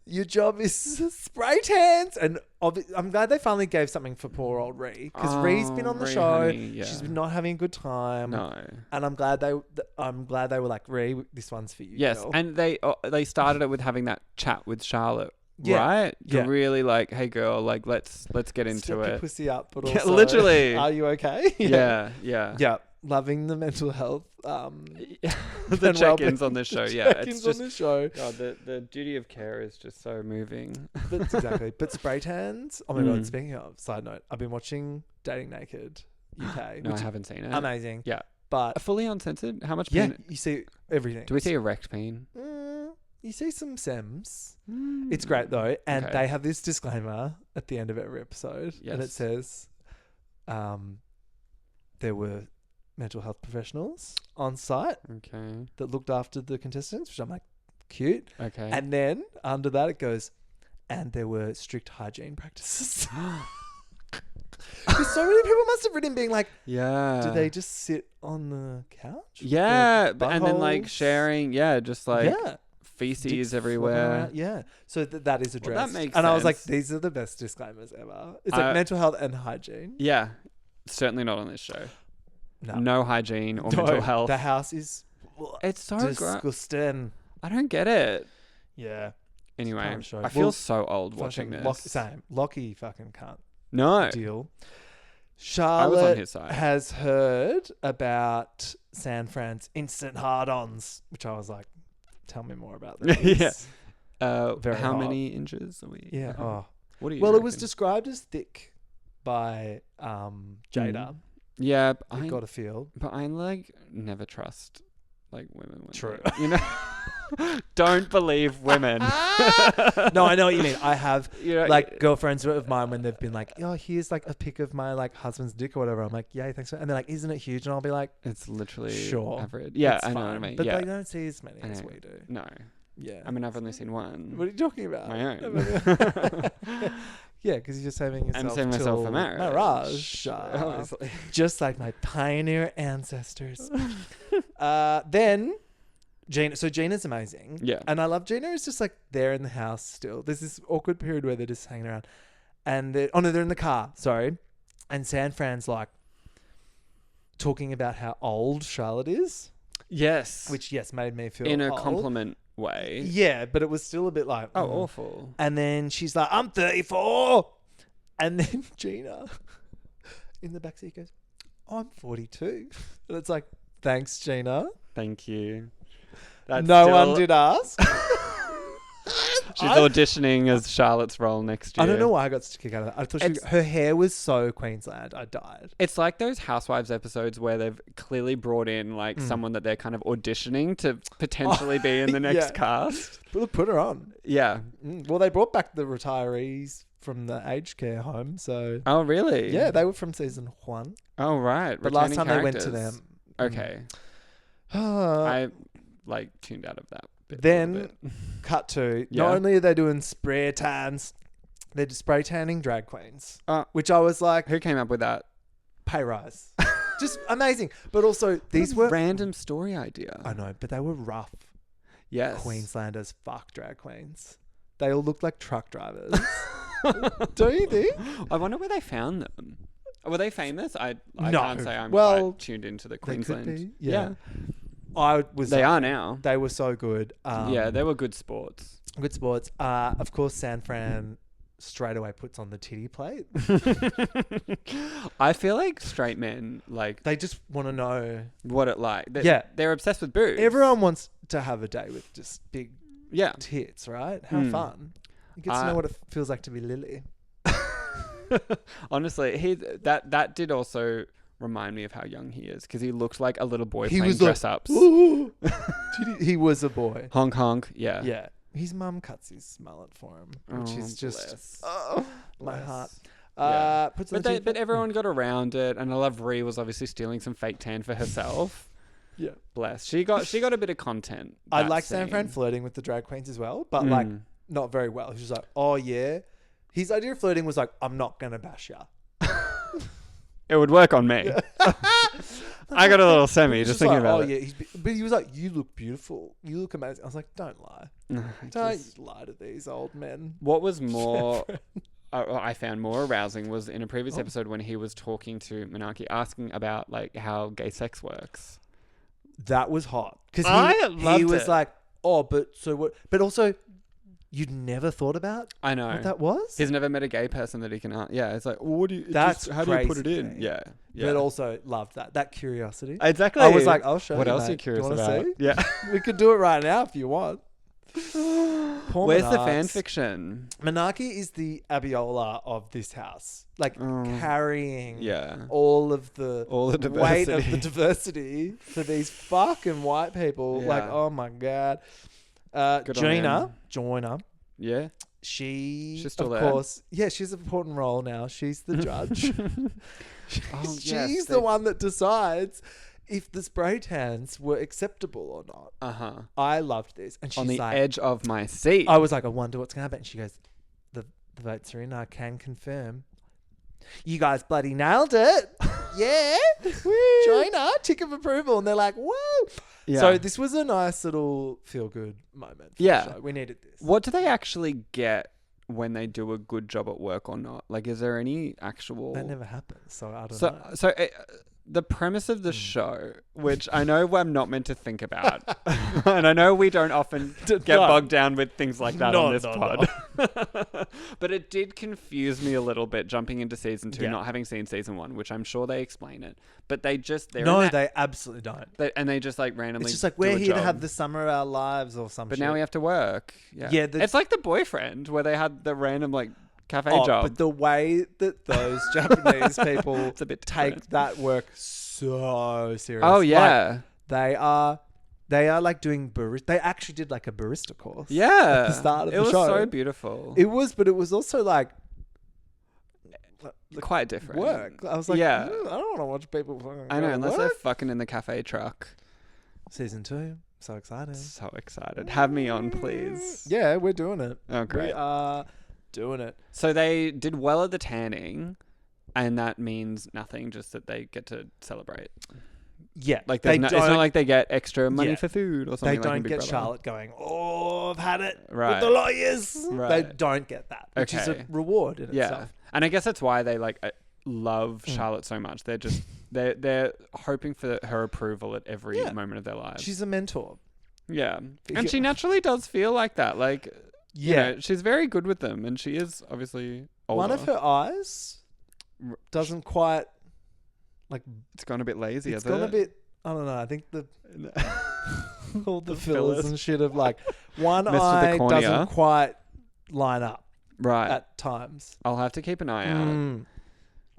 your job is spray tans, and I'm glad they finally gave something for poor old Ree, because Ree's been on the show. Honey, She's been not having a good time. No. And I'm glad they were like, Ree, this one's for you. Yes, girl. and they started it with having that chat with Charlotte. Yeah. Right? Yeah. To really like, hey girl, like let's get into Step your it. pussy up, but also literally. Are you okay? Yeah. Loving the mental health. The check-ins on this show. Yeah, it's just on this show. God, the duty of care is just so moving. That's exactly. But spray tans. Oh my god! Speaking of, side note, I've been watching Dating Naked UK. No, I haven't seen it. Amazing. Yeah, but fully uncensored. How much? Yeah, peen? you see everything. Do we see erect peen? You see some sems. It's great though, and they have this disclaimer at the end of every episode, and it says, there were mental health professionals on site that looked after the contestants, which I'm like, cute. Okay. And then under that it goes, and there were strict hygiene practices. Because so many people must have written being like, Yeah. do they just sit on the couch? Yeah, Their and then like buttholes? sharing, just like Yeah. feces Dicks flopping everywhere. around. Yeah. So that is addressed. Well, that makes and I was like, sense. these are the best disclaimers ever. It's like mental health and hygiene. Yeah, certainly not on this show. No. No hygiene or No, mental health. The house is It's so gross. disgusting. I don't get it. Yeah. Anyway, Can't show. I feel Well, so old watching this. Same. Lockie fucking can't No. deal. I was Charlotte on his side. has heard about San Fran's instant hard-ons, which I was like, tell me more about this. Very how hot. many inches are we? Yeah. Oh. What do you Well, it was reckon? described as thick by Jada. Yeah, I got a feel. but I like never trust like women. When True. You know, don't believe women. No, I know what you mean. I have You know, like girlfriends of mine when they've been like, "Oh, here's like a pic of my like husband's dick or whatever." I'm like, "Yay, thanks." And they're like, "Isn't it huge?" And I'll be like, it's literally "Sure, average. Yeah, it's I know what I fine." mean. But yeah, they don't see as many I as know. we do. No, Yeah. I mean I've only seen one. What are you talking about? My own. Yeah, because you're saving yourself. I'm saving myself for till marriage. Obviously. Just like my pioneer ancestors. Then Gina. So Gina's amazing. Yeah. And I love Gina is just like there in the house still. There's this awkward period where they're just hanging around. And they're in the car. Sorry. And San Fran's like talking about how old Charlotte is. Yes, Which, yes, made me feel in a old. compliment way. Yeah, but it was still a bit like... Oh, awful. And then she's like, I'm 34. And then Gina in the backseat goes, I'm 42. And it's like, thanks, Gina. Thank you. That's No still- one did ask. She's auditioning as Charlotte's role next year. I don't know why I got such a kick out of that. I thought her hair was so Queensland. I died. It's like those Housewives episodes where they've clearly brought in like someone that they're kind of auditioning to potentially be in the next Yeah. cast. Put her on. Yeah. Well, they brought back the retirees from the aged care home. So, Oh, really? yeah, they were from season 1. Oh, right. But last time Returning they went to characters. them. Okay. I I like tuned out of that bit. a Then little bit. cut to Yeah. not only are they doing spray tans, they're just spray tanning drag queens, Oh. which I was like, Who came up with that? pay rise, just amazing. But also these were random story idea. I know, but they were rough Yes. Queenslanders. Fuck drag queens. They all looked like truck drivers. Don't you think? I wonder where they found them. Were they famous? I No. can't say I'm Well, quite tuned into the They could Queensland. be. Yeah. I was. They are now. They were so good. Yeah, they were good sports. Good sports. Of course, San Fran straight away puts on the titty plate. I feel like straight men like They just want to know. what it like. Yeah. They're obsessed with boobs. Everyone wants to have a day with just big Yeah. tits, right? Have fun. You get to know what it feels like to be Lily. Honestly, that did also remind me of how young he is because he looked like a little boy He playing was like, dress ups. He was a boy. Honk honk. Yeah. Yeah. His mum cuts his mullet for him, which Oh, is just bless. my Bless. heart. Yeah. Puts on But the they, titty but plate. everyone got around it, and I love Ree was obviously stealing some fake tan for herself. Yeah. Bless. She got a bit of content. I that like San Fran scene. flirting with the drag queens as well, but like not very well. She's like, oh yeah. His idea of flirting was like, I'm not gonna bash ya. It would work on me. I got a little semi just thinking like, about oh it. yeah, but he was like, you look beautiful, you look amazing. I was like, don't lie, don't lie to these old men. What was more, I found more arousing was in a previous episode when he was talking to Menaki, asking about like how gay sex works. That was hot because I he loved was it. like, oh, but so what? But also, you'd never thought about I know. what that was. He's never met a gay person that he can. Yeah, it's like, well, what do you? That's how do you put it crazy. in? Yeah, yeah. But also loved that curiosity. Exactly. I was like, I'll show What you. else are you mate. curious Do you wanna about? see? Yeah. We could do it right now if you want. Poor Where's the fan Menards. fiction? Menaki is the Abiola of this house, like carrying Yeah. all the weight of the diversity. diversity for these fucking white people. Yeah. Like, oh my god. Good on him. Joyner, Yeah. she's still of there. course, yeah, she's an important role now. She's the judge. Oh, She's yes, the one that decides if the spray tans were acceptable or not. Uh-huh. I loved this, and she's On the like, edge of my seat. I was like, I wonder what's going to happen. And she goes, the votes are in. I can confirm you guys bloody nailed it. Yeah. Joiner, tick of approval. And they're like, woo. Yeah. So this was a nice little feel-good moment for the show. We needed this. What do they actually get when they do a good job at work or not? Like, is there any actual... That never happens, so I don't know. So the premise of the show, which I know I'm not meant to think about, and I know we don't often get bogged down with things like that on this pod, but it did confuse me a little bit jumping into season 2, not having seen season 1, which I'm sure they explain it, but they just... they absolutely don't. They just like randomly... It's just like, we're here to have the summer of our lives or something. But now we have to work. Yeah. It's like The Boyfriend, where they had the random like cafe job. But the way that those Japanese people take that work so serious. Oh yeah. Like, they are like doing barista. They actually did like a barista course. Yeah. At the start of the show. It was so beautiful. It was, but it was also like quite different work. I was like, I don't want to watch people fucking I know, unless work. they're fucking in the cafe truck. Season 2. So excited. So excited. Have me on, please. Yeah, we're doing it. Oh, great. We are doing it. So they did well at the tanning, and that means nothing, just that they get to celebrate. Yeah. Like it's not like they get extra money for food or something. They don't like get Charlotte going, oh, I've had it with the lawyers. Right. They don't get that, which is a reward in itself. And I guess that's why they like love Charlotte so much. They're just they're hoping for her approval at every moment of their lives. She's a mentor. Yeah. And she naturally does feel like that. Like, you know, she's very good with them, and she is obviously older. One of her eyes doesn't quite, like... It's gone a bit lazy, It's gone a bit... I don't know. I think all the fillers and shit of like... One eye doesn't quite line up. Right. At times. I'll have to keep an eye out.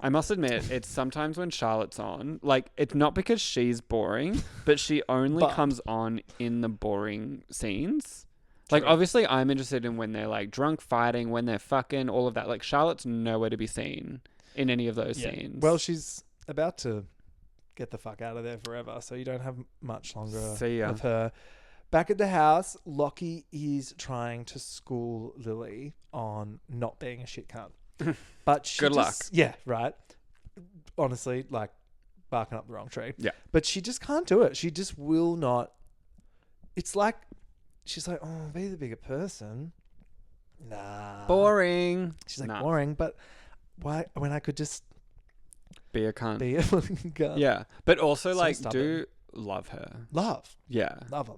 I must admit, it's sometimes when Charlotte's on, like, it's not because she's boring, but she only comes on in the boring scenes. Like, obviously, I'm interested in when they're, like, drunk fighting, when they're fucking, all of that. Like, Charlotte's nowhere to be seen in any of those scenes. Well, she's about to get the fuck out of there forever, so you don't have much longer of her. Back at the house, Lockie is trying to school Lily on not being a shit cunt. But she Good luck. Yeah, right. Honestly, like, barking up the wrong tree. Yeah. But she just can't do it. She just will not. It's like, she's like, oh, be the bigger person. Nah. Boring. She's like, boring, but why, when I could just be a cunt. Be a fucking cunt. Yeah. But also, So like, stubborn. do love her. Love. Yeah. Love.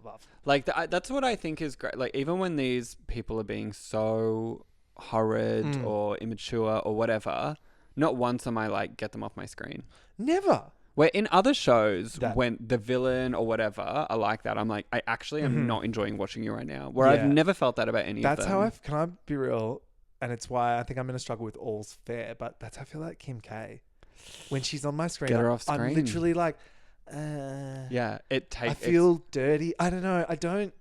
Like, that's what I think is great. Like, even when these people are being so horrid or immature or whatever, not once am I like, get them off my screen. Never. Where in other shows, when the villain or whatever are like that, I'm like, I actually am not enjoying watching you right now. Where I've never felt that about any of them. That's how can I be real? And it's why I think I'm going to struggle with All's Fair, but that's how I feel like Kim K. When she's on my screen, Get her off screen. I'm literally like, yeah, I feel dirty. I don't know. I don't.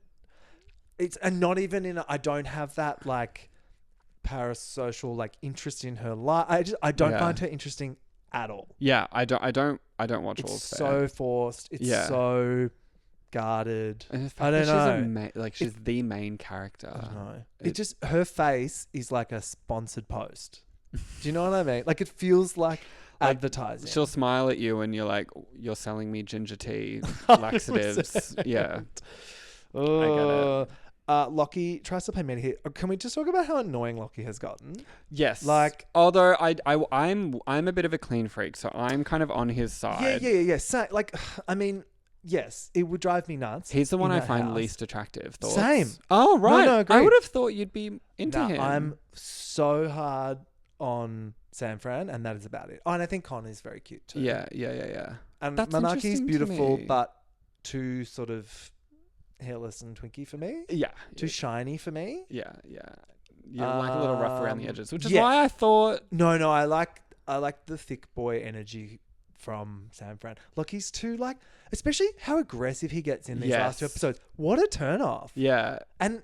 It's and not even in. I don't have that like parasocial like interest in her life. I don't find her interesting at all. Yeah, I don't watch All's Fair. It's so forced. It's so guarded. And I don't know. She's the main character. I don't know. It just her face is like a sponsored post. Do you know what I mean? Like it feels like advertising. She'll smile at you and you're like, you're selling me ginger tea laxatives. Yeah. Oh, I get it. Lockie tries to play Meta here. Can we just talk about how annoying Lockie has gotten? Yes. Like, although I'm a bit of a clean freak, so I'm kind of on his side. Yeah. So, like, I mean, yes, it would drive me nuts. He's the one I find least attractive. Thoughts? Same. Oh, right. No, I would have thought you'd be into him. I'm so hard on San Fran, and that is about it. Oh, and I think Con is very cute too. Yeah. And That's Monarchy's beautiful, me. but too sort of hairless and twinky for me. Yeah. Too shiny for me. Yeah. You like a little rough around the edges, which is why I thought... No, I like the thick boy energy from San Fran. Look, he's too like... Especially how aggressive he gets in these last 2 episodes. What a turn off. Yeah. And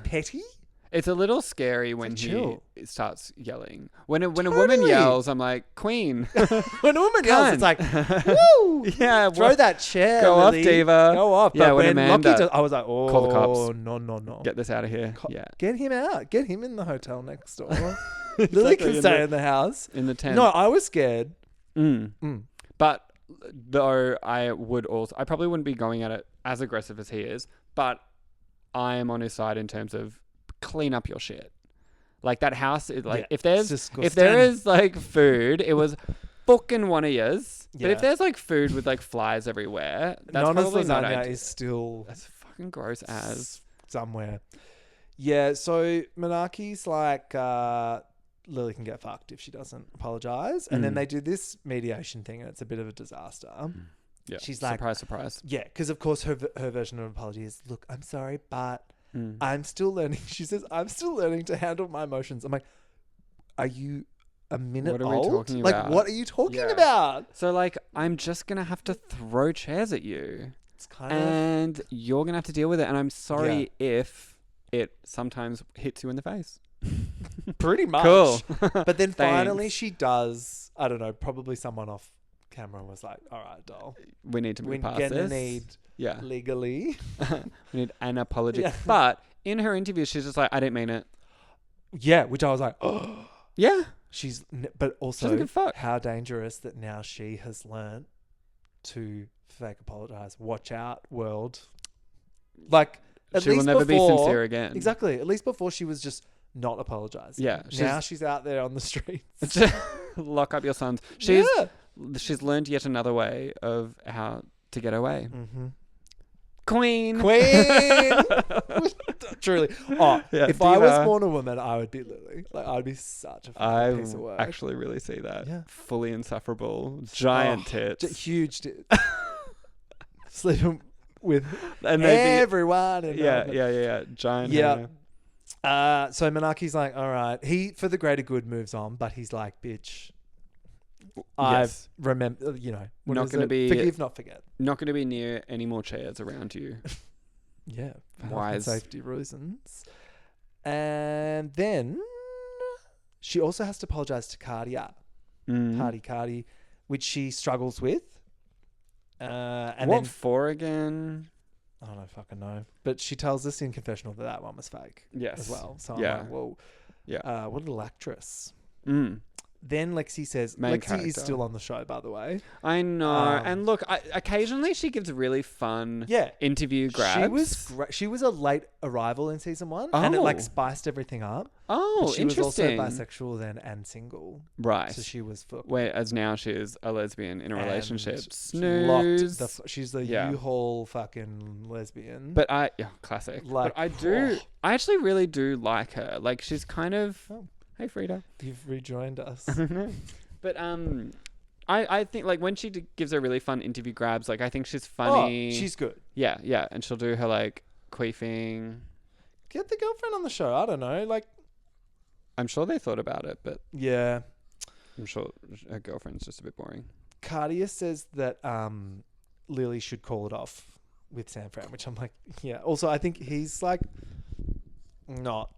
petty? It's a little scary when he starts yelling. When a woman yells, I'm like, Queen. When a woman yells, it's like, woo! Yeah. Throw that chair, Go Lily. off, diva. Go off. Yeah, but when when Amanda... Lockie does, I was like, oh, call the cops. No. Get this out of here. Yeah. Get him out. Get him in the hotel next door. Lily can stay in the house. In the tent. No, I was scared. But though I probably wouldn't be going at it as aggressive as he is, but I am on his side in terms of clean up your shit. Like that house is like, if there is like food, it was fucking one of yours. But if there's like food with like flies everywhere, that's probably not ideal. Is still that's fucking gross as somewhere. Yeah, so Monaki's like, Lily can get fucked if she doesn't apologize. And then they do this mediation thing and it's a bit of a disaster. Yeah. She's like, surprise. Yeah, because of course her version of an apology is, look, I'm sorry, but I'm still learning. She says, I'm still learning to handle my emotions. I'm like, are you a minute old? What are we talking like, about? what are you talking about? So like, I'm just going to have to throw chairs at you. It's kind and you're going to have to deal with it. And I'm sorry if it sometimes hits you in the face. Pretty much. Cool. But then finally she does, I don't know, probably someone off camera was like, all right, doll. We need to move past We're this. going to need legally. We need an apology. Yeah. But in her interview, she's just like, I didn't mean it. Yeah, which I was like, oh. Yeah. But also, doesn't give a fuck. How dangerous that now she has learned to fake apologize. Watch out, world. Like, at she least will never before, be sincere again. Exactly. At least before she was just not apologizing. Yeah. Now she's out there on the streets. Lock up your sons. She's learned yet another way of how to get away. Mm-hmm. Queen. Truly. Oh, if diva. I was born a woman, I would be Lily. Like, I'd be such a fucking piece of work. I actually really see that. Yeah. Fully insufferable. Giant tits. Huge tits. Sleeping with and everyone. Yeah. Giant hair. So Monaki's like, all right. He, for the greater good, moves on, but he's like, bitch, I've remembered, not going to be forgive, not forget. Not going to be near any more chairs around you. Yeah. Wise. Safety reasons. And then she also has to apologize to Cardia. Cardi, which she struggles with. And what then, for again? I don't fucking know. But she tells us in confessional that one was fake. Yes. As well. So I'm like, well, what a little actress. Then Lexi says, Lexi is still on the show, by the way. I know. And look, occasionally she gives really fun interview grabs. She was a late arrival in season 1 and it like spiced everything up. Oh, but she interesting. was also bisexual then and single. Right. So she was fucked. Whereas now she is a lesbian in a relationship. Snooze. She's the U-Haul fucking lesbian. But classic. Like, but I actually really do like her. Like she's kind of... Hey, Frida. You've rejoined us. But I think like when she gives her really fun interview grabs, like I think she's funny. Oh, she's good. Yeah. And she'll do her like queefing. Get the girlfriend on the show. I don't know. Like, I'm sure they thought about it, but yeah, I'm sure her girlfriend's just a bit boring. Cardia says that Lily should call it off with San Fran, which I'm like, yeah. Also, I think he's like not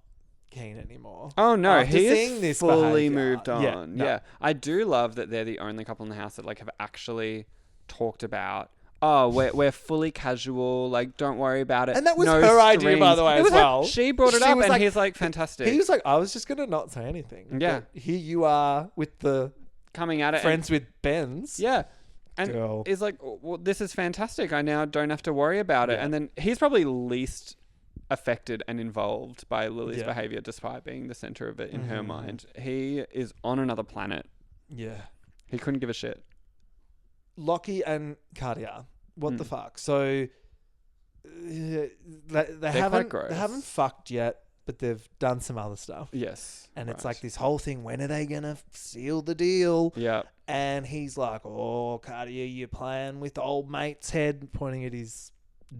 keen anymore. Oh no, after he's this fully behavior. moved on. Yeah, I do love that they're the only couple in the house that like have actually talked about, oh, we're fully casual, like don't worry about it. And that was her idea, by the way, as well. She brought it up and he's like, fantastic. He was like, I was just gonna not say anything. Yeah. But here you are with the coming at it, friends with Ben's. Yeah. And girl. Is like, well, this is fantastic. I now don't have to worry about it. And then he's probably least affected and involved by Lily's behavior, despite being the center of it in her mind. He is on another planet. Yeah. He couldn't give a shit. Lockie and Cardia. What the fuck? So they haven't fucked yet, but they've done some other stuff. Yes. And it's like this whole thing, when are they going to seal the deal? Yeah. And he's like, oh, Cardia, you're playing with old mate's head, pointing at his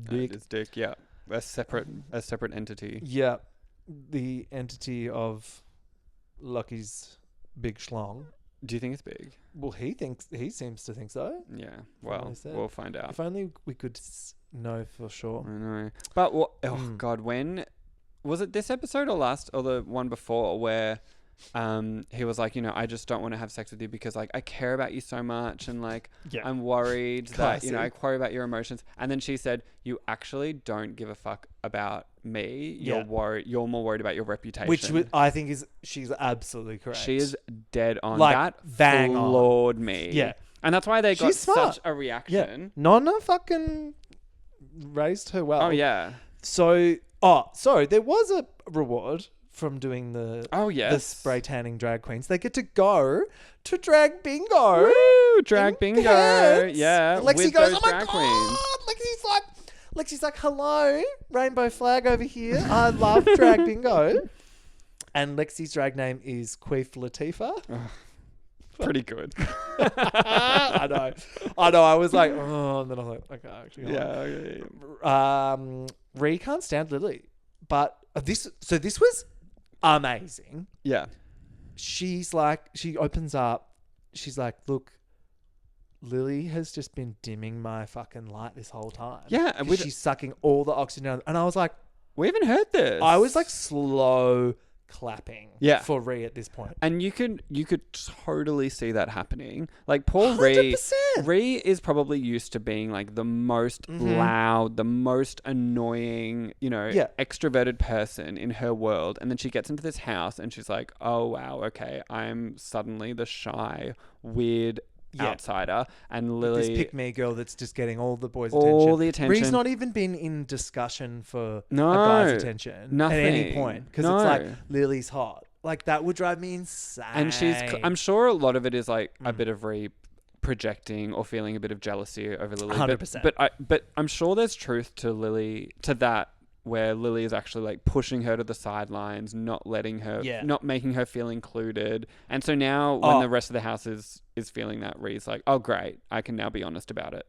dick. His dick, yeah. A separate entity. Yeah. The entity of Lockie's big schlong. Do you think it's big? Well, he seems to think so. Yeah. Well, we'll find out. If only we could know for sure. I know. But God, when was it, this episode or the one before, where he was like, I just don't want to have sex with you because like I care about you so much and like I'm worried that I worry about your emotions. And then she said, you actually don't give a fuck about me. You're more worried about your reputation. Which I think she's absolutely correct. She is dead on. Like, that bang floored me. Yeah. And that's why they got She's smart. such a reaction. Yeah. Nonna fucking raised her well. Oh yeah. So there was a reward from doing the spray tanning drag queens. They get to go to drag bingo. Woo! Drag bingo. Pants. Yeah. And Lexi with goes, those oh my drag God. queens. Lexi's like, hello, rainbow flag over here. I love drag bingo. And Lexi's drag name is Queef Latifah. Pretty good. I know. I was like, oh, and then I was like, okay, actually. Yeah. Ree can't stand Lily, but this was amazing. Yeah. She's like, she opens up. She's like, look, Lily has just been dimming my fucking light this whole time. Yeah. And she's sucking all the oxygen out. And I was like, we haven't heard this. I was like slow clapping for Ree at this point. And you could totally see that happening. Like poor Ree. 100%. Ree is probably used to being like the most loud, the most annoying, extroverted person in her world. And then she gets into this house and she's like, oh wow, okay, I'm suddenly the shy, weird outsider. And Lily, this pick-me girl that's just getting all the boys' the attention. Ree's not even been in discussion for a guy's attention nothing. At any point. Because it's like, Lily's hot. Like, that would drive me insane. And I'm sure a lot of it is like a bit of Ree projecting or feeling a bit of jealousy over Lily. 100%. But I'm sure there's truth to Lily, to that, where Lily is actually like pushing her to the sidelines, not letting her, not making her feel included. And so now when the rest of the house is feeling that, Ree's like, oh great, I can now be honest about it.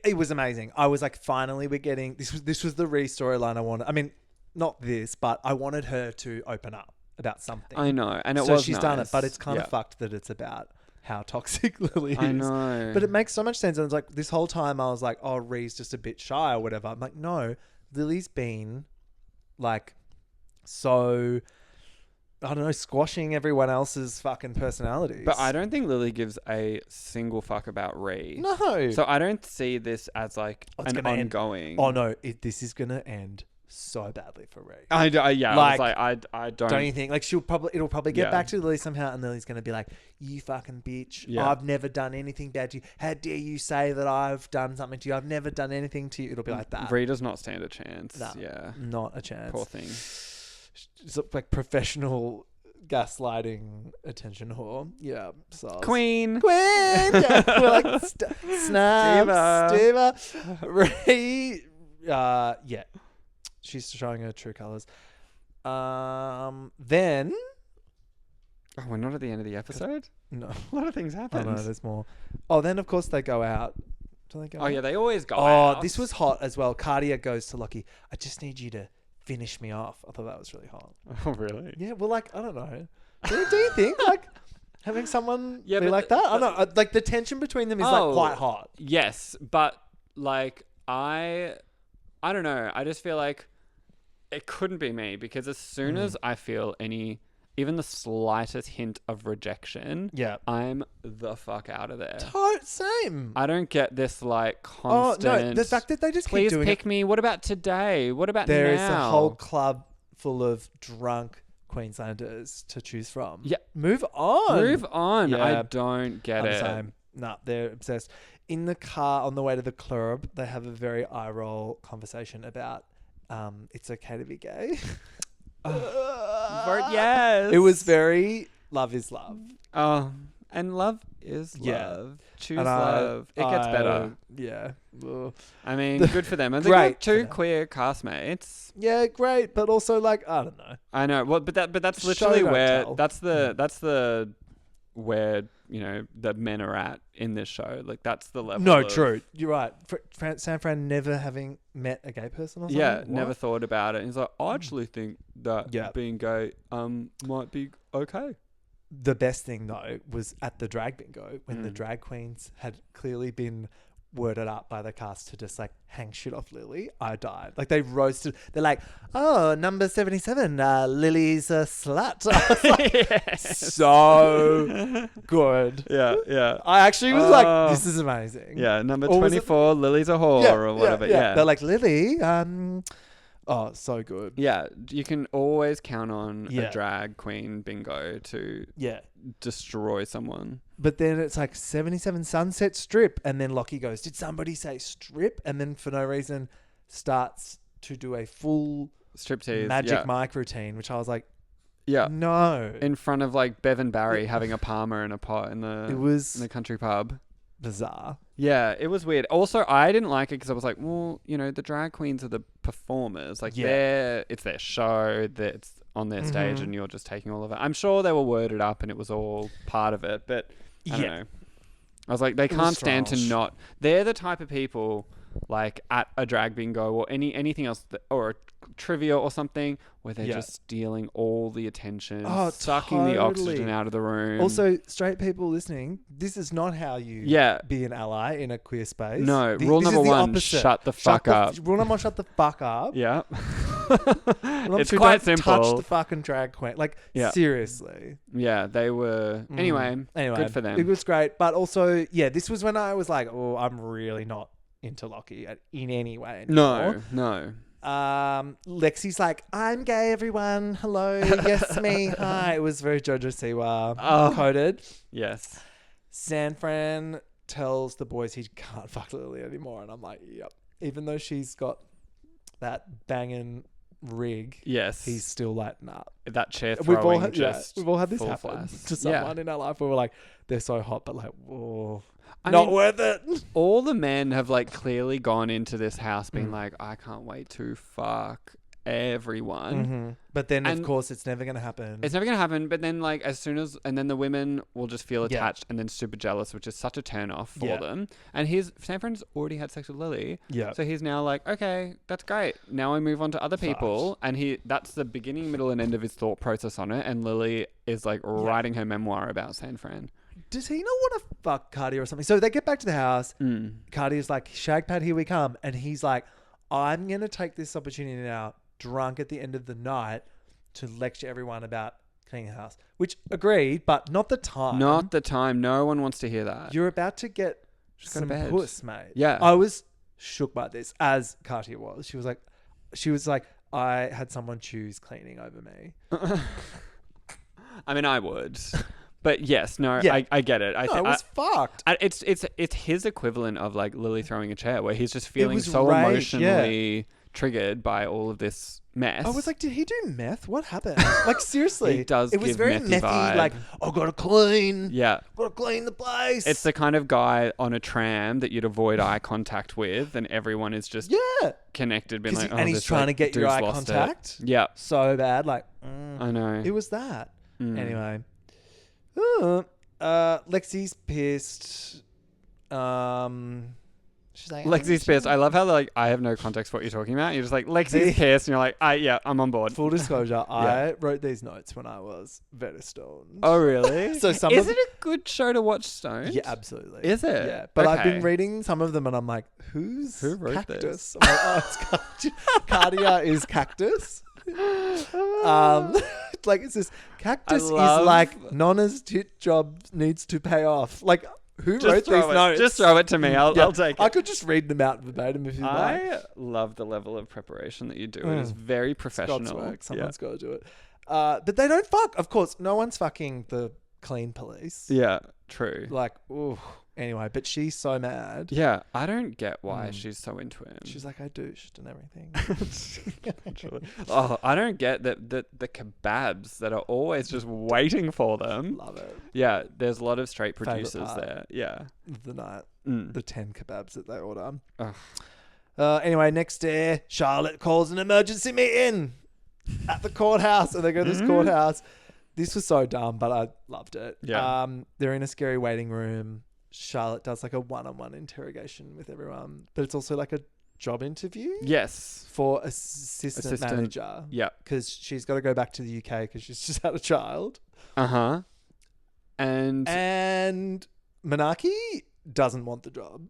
It was amazing. I was like, finally we're getting, this was the Ree storyline I wanted. I mean, not this, but I wanted her to open up about something. I know. And she's done it, but it's kind of fucked that it's about how toxic Lily is. I know. But it makes so much sense. And it's like, this whole time I was like, oh, Ree's just a bit shy or whatever. I'm like, no, Lily's been like so, I don't know, squashing everyone else's fucking personalities. But I don't think Lily gives a single fuck about Ree. No. So I don't see this as like an ongoing. Oh no, this is gonna end so badly for Ree. I don't. Don't you think? Like it'll probably get back to Lily somehow, and Lily's gonna be like, "You fucking bitch! Yeah. I've never done anything bad to you. How dare you say that I've done something to you? I've never done anything to you." It'll be like that. Ree does not stand a chance. No, not a chance. Poor thing. It's like professional gaslighting attention whore. Yeah, so Queen. Yeah, we're like snaps, diva. Ree. Yeah. She's showing her true colours. Then... Oh, we're not at the end of the episode? No. A lot of things happen. Oh, no, there's more. Oh, then, of course, they go out. Do they go out? Yeah, they always go out. Oh, this was hot as well. Cardia goes to Lockie, I just need you to finish me off. I thought that was really hot. Oh, really? Yeah, well, like, I don't know. Do you think, like, having someone be like that? I don't know. Like, the tension between them is, like, quite hot. Yes, but, like, I don't know. I just feel like it couldn't be me, because as soon as I feel even the slightest hint of rejection, I'm the fuck out of there. Same. I don't get this like constant. Oh no, the fact that they just keep doing it. Please pick me. What about today? What about now? There is a whole club full of drunk Queenslanders to choose from. Yeah, move on. Yeah. I don't get it. Same. No, they're obsessed. In the car on the way to the club, they have a very eye roll conversation about it's okay to be gay. Yes. It was very love is love. Oh, and love is love. Choose love. It gets better. Yeah. I mean, good for them. And they got two queer castmates. Yeah, great. But also, like, I don't know. I know. Well, but that's literally where that's the where, you know, the men are at in this show. Like, that's the level. No, true. You're right. San Fran never having met a gay person or something? Yeah, never thought about it. And he's like, I actually think that being gay might be okay. The best thing, though, was at the drag bingo when the drag queens had clearly been worded up by the cast to just like hang shit off Lily, I died. Like they roasted. They're like, oh, number 77, Lily's a slut. I was like, so good. Yeah. I actually was like, this is amazing. Yeah, number 24, Lily's a whore or whatever. Yeah. They're like, Lily, oh, so good. Yeah, you can always count on a drag queen bingo to destroy someone. But then it's like 77 Sunset Strip, and then Lockie goes, did somebody say strip? And then for no reason starts to do a full striptease Magic Mike routine, which I was like, yeah, no. In front of like Bev and Barry having a Palmer and a pot in the country pub. Bizarre. Yeah, it was weird. Also, I didn't like it because I was like, well, you know, the drag queens are the performers. Like, it's their show, it's on their stage, and you're just taking all of it. I'm sure they were worded up and it was all part of it, but I don't know. I was like, they can't stand to not. They're the type of people, like at a drag bingo or anything else, or a trivia or something, where they're just stealing all the attention, sucking the oxygen out of the room. Also, straight people listening, this is not how you be an ally in a queer space. No, rule number one, shut the fuck up. Rule number one, shut the fuck up. Yeah. It's quite simple. Touch the fucking drag queen. Like, seriously. Yeah, they were... Anyway, good for them. It was great. But also, this was when I was like, oh, I'm really not into Lockie in any way anymore. No. Lexi's like, I'm gay, everyone. Hello. Yes, me. Hi. It was very Jojo Siwa coded. Yes. San Fran tells the boys he can't fuck Lily anymore. And I'm like, yep. Even though she's got that banging rig, he's still like, nah. That chair throwing we've all had this happen to someone in our life where we're like, they're so hot, but like, whoa. Not worth it. All the men have like clearly gone into this house being like, I can't wait to fuck everyone. But then of course it's never going to happen. It's never going to happen. But then like and then the women will just feel attached and then super jealous, which is such a turn off for them. And San Fran's already had sex with Lily. Yeah. So he's now like, okay, that's great. Now I move on to other people. And that's the beginning, middle and end of his thought process on it. And Lily is like writing her memoir about San Fran. Does he not want to fuck Cardi or something? So they get back to the house. Cardi is like, shag pad, here we come. And he's like, I'm going to take this opportunity now, drunk at the end of the night, to lecture everyone about cleaning the house. Which, agreed, but not the time. Not the time. No one wants to hear that. You're about to get some puss, mate. Yeah. I was shook by this, as Cardi was. She was like, I had someone choose cleaning over me. I mean, I would. But yes, no, I get it. It was fucked. It's his equivalent of like Lily throwing a chair, where he's just feeling so emotionally triggered by all of this mess. I was like, did he do meth? What happened? Like, seriously. He does. It was very methy vibe. Like, I gotta clean. Yeah. Gotta clean the place. It's the kind of guy on a tram that you'd avoid eye contact with, and everyone is just connected, being like, and he's trying to get your eye contact. Yeah. So bad. Like, I know. It was that. Anyway. Lexi's pissed. She's like, Lexi's pissed. I love how like I have no context for what you're talking about. You're just like, Lexi's pissed, and you're like, I'm on board. Full disclosure, I wrote these notes when I was very stoned. Oh really? So is it a good show to watch stoned? Yeah, absolutely. Is it? Yeah, but I've been reading some of them, and I'm like, who wrote Cactus? This? I'm like, oh, it's Cardia is Cactus. Like it's this Cactus is like Nonna's tit job needs to pay off. Like who wrote these notes? Just throw it to me. I'll take it. I could just read them out verbatim if you like. I love the level of preparation that you do. It is very professional. God's work. Someone's got to do it. But they don't fuck. Of course, no one's fucking the clean police. Yeah, true. Like, ooh. Anyway, but she's so mad. Yeah, I don't get why she's so into him. She's like, I douched and everything. Oh, I don't get the kebabs that are always just waiting for them. Love it. Yeah, there's a lot of straight producers there. Yeah. The night. The 10 kebabs that they order. Anyway, next day, Charlotte calls an emergency meeting at the courthouse. And they go to this courthouse. This was so dumb, but I loved it. Yeah. They're in a scary waiting room. Charlotte does like a one-on-one interrogation with everyone, but it's also like a job interview. Yes. For assistant manager. Yeah. Because she's got to go back to the UK because she's just had a child. Uh-huh. And Monarchy doesn't want the job.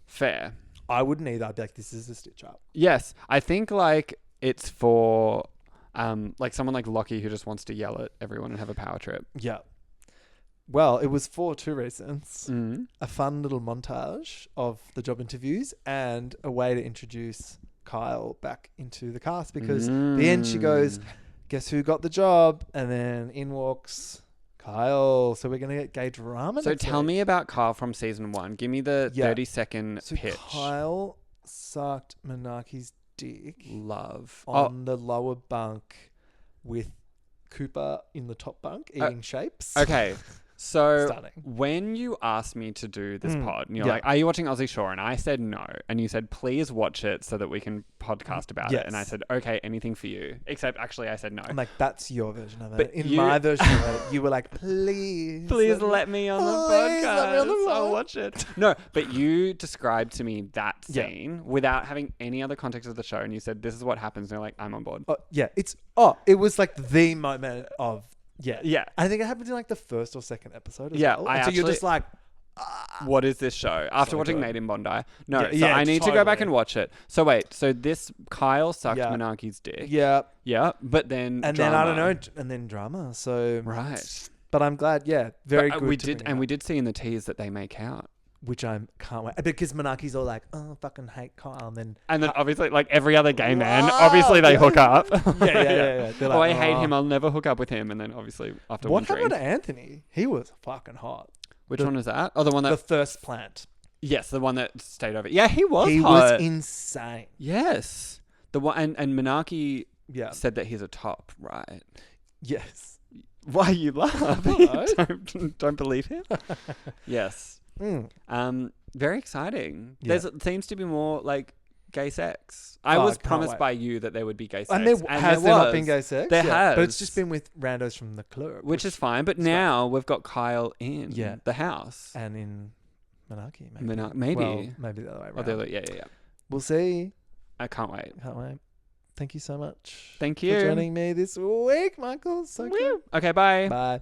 Fair. I wouldn't either. I'd be like, this is a stitch up. Yes. I think like it's for like someone like Lockie who just wants to yell at everyone and have a power trip. Yeah. Well, it was for two reasons. Mm. A fun little montage of the job interviews and a way to introduce Kyle back into the cast, because the end she goes, guess who got the job? And then in walks Kyle. So we're going to get gay drama. So tell me about Kyle from season 1. Give me the 30-second pitch. Kyle sucked Menaki's dick. Love. On the lower bunk with Cooper in the top bunk eating shapes. Okay. So Stunning. When you asked me to do this pod, and you're like, are you watching Aussie Shore? And I said no. And you said, please watch it so that we can podcast about it. And I said, okay, anything for you. Except actually I said no. I'm like, that's your version of it. But in my version of it, you were like, please. Please let me on the podcast. Let me on the I'll watch it. No, but you described to me that scene without having any other context of the show. And you said, this is what happens. And you're like, I'm on board. It was like the moment of, Yeah. I think it happened in like the first or second episode as well. So you're just like, what is this show? After watching good. Made in Bondi. No, I need to go back and watch it. So wait, this Kyle sucked Menaki's dick. Yeah. Yeah, but then And drama. then, I don't know, and then drama. So. Right. But I'm glad, very good. We did see in the tease that they make out. Which I can't wait. Because Menaki's all like, oh, fucking hate Kyle. And then obviously, like every other gay man, obviously they hook up. Yeah. They're like, I hate him. I'll never hook up with him. And then obviously after one drink. What happened to Anthony? He was fucking hot. Which one was that? Oh, the one that... The first plant. Yes, the one that stayed over. Yeah, he was He hot. was insane. Yes. The one... And Menaki said that he's a top, right? Yes. Why you laugh? Don't believe him? Yes. Very exciting. There seems to be more like gay sex. I was promised by you that there would be gay sex. And there has not been gay sex? There has. But it's just been with randos from the club. Which is fine. But now we've got Kyle in the house. And in Menaki, maybe. Maybe. Well, maybe the other way around. Yeah. We'll see. I can't wait. Thank you so much. Thank you. For joining me this week, Michael. So good. Okay, bye. Bye.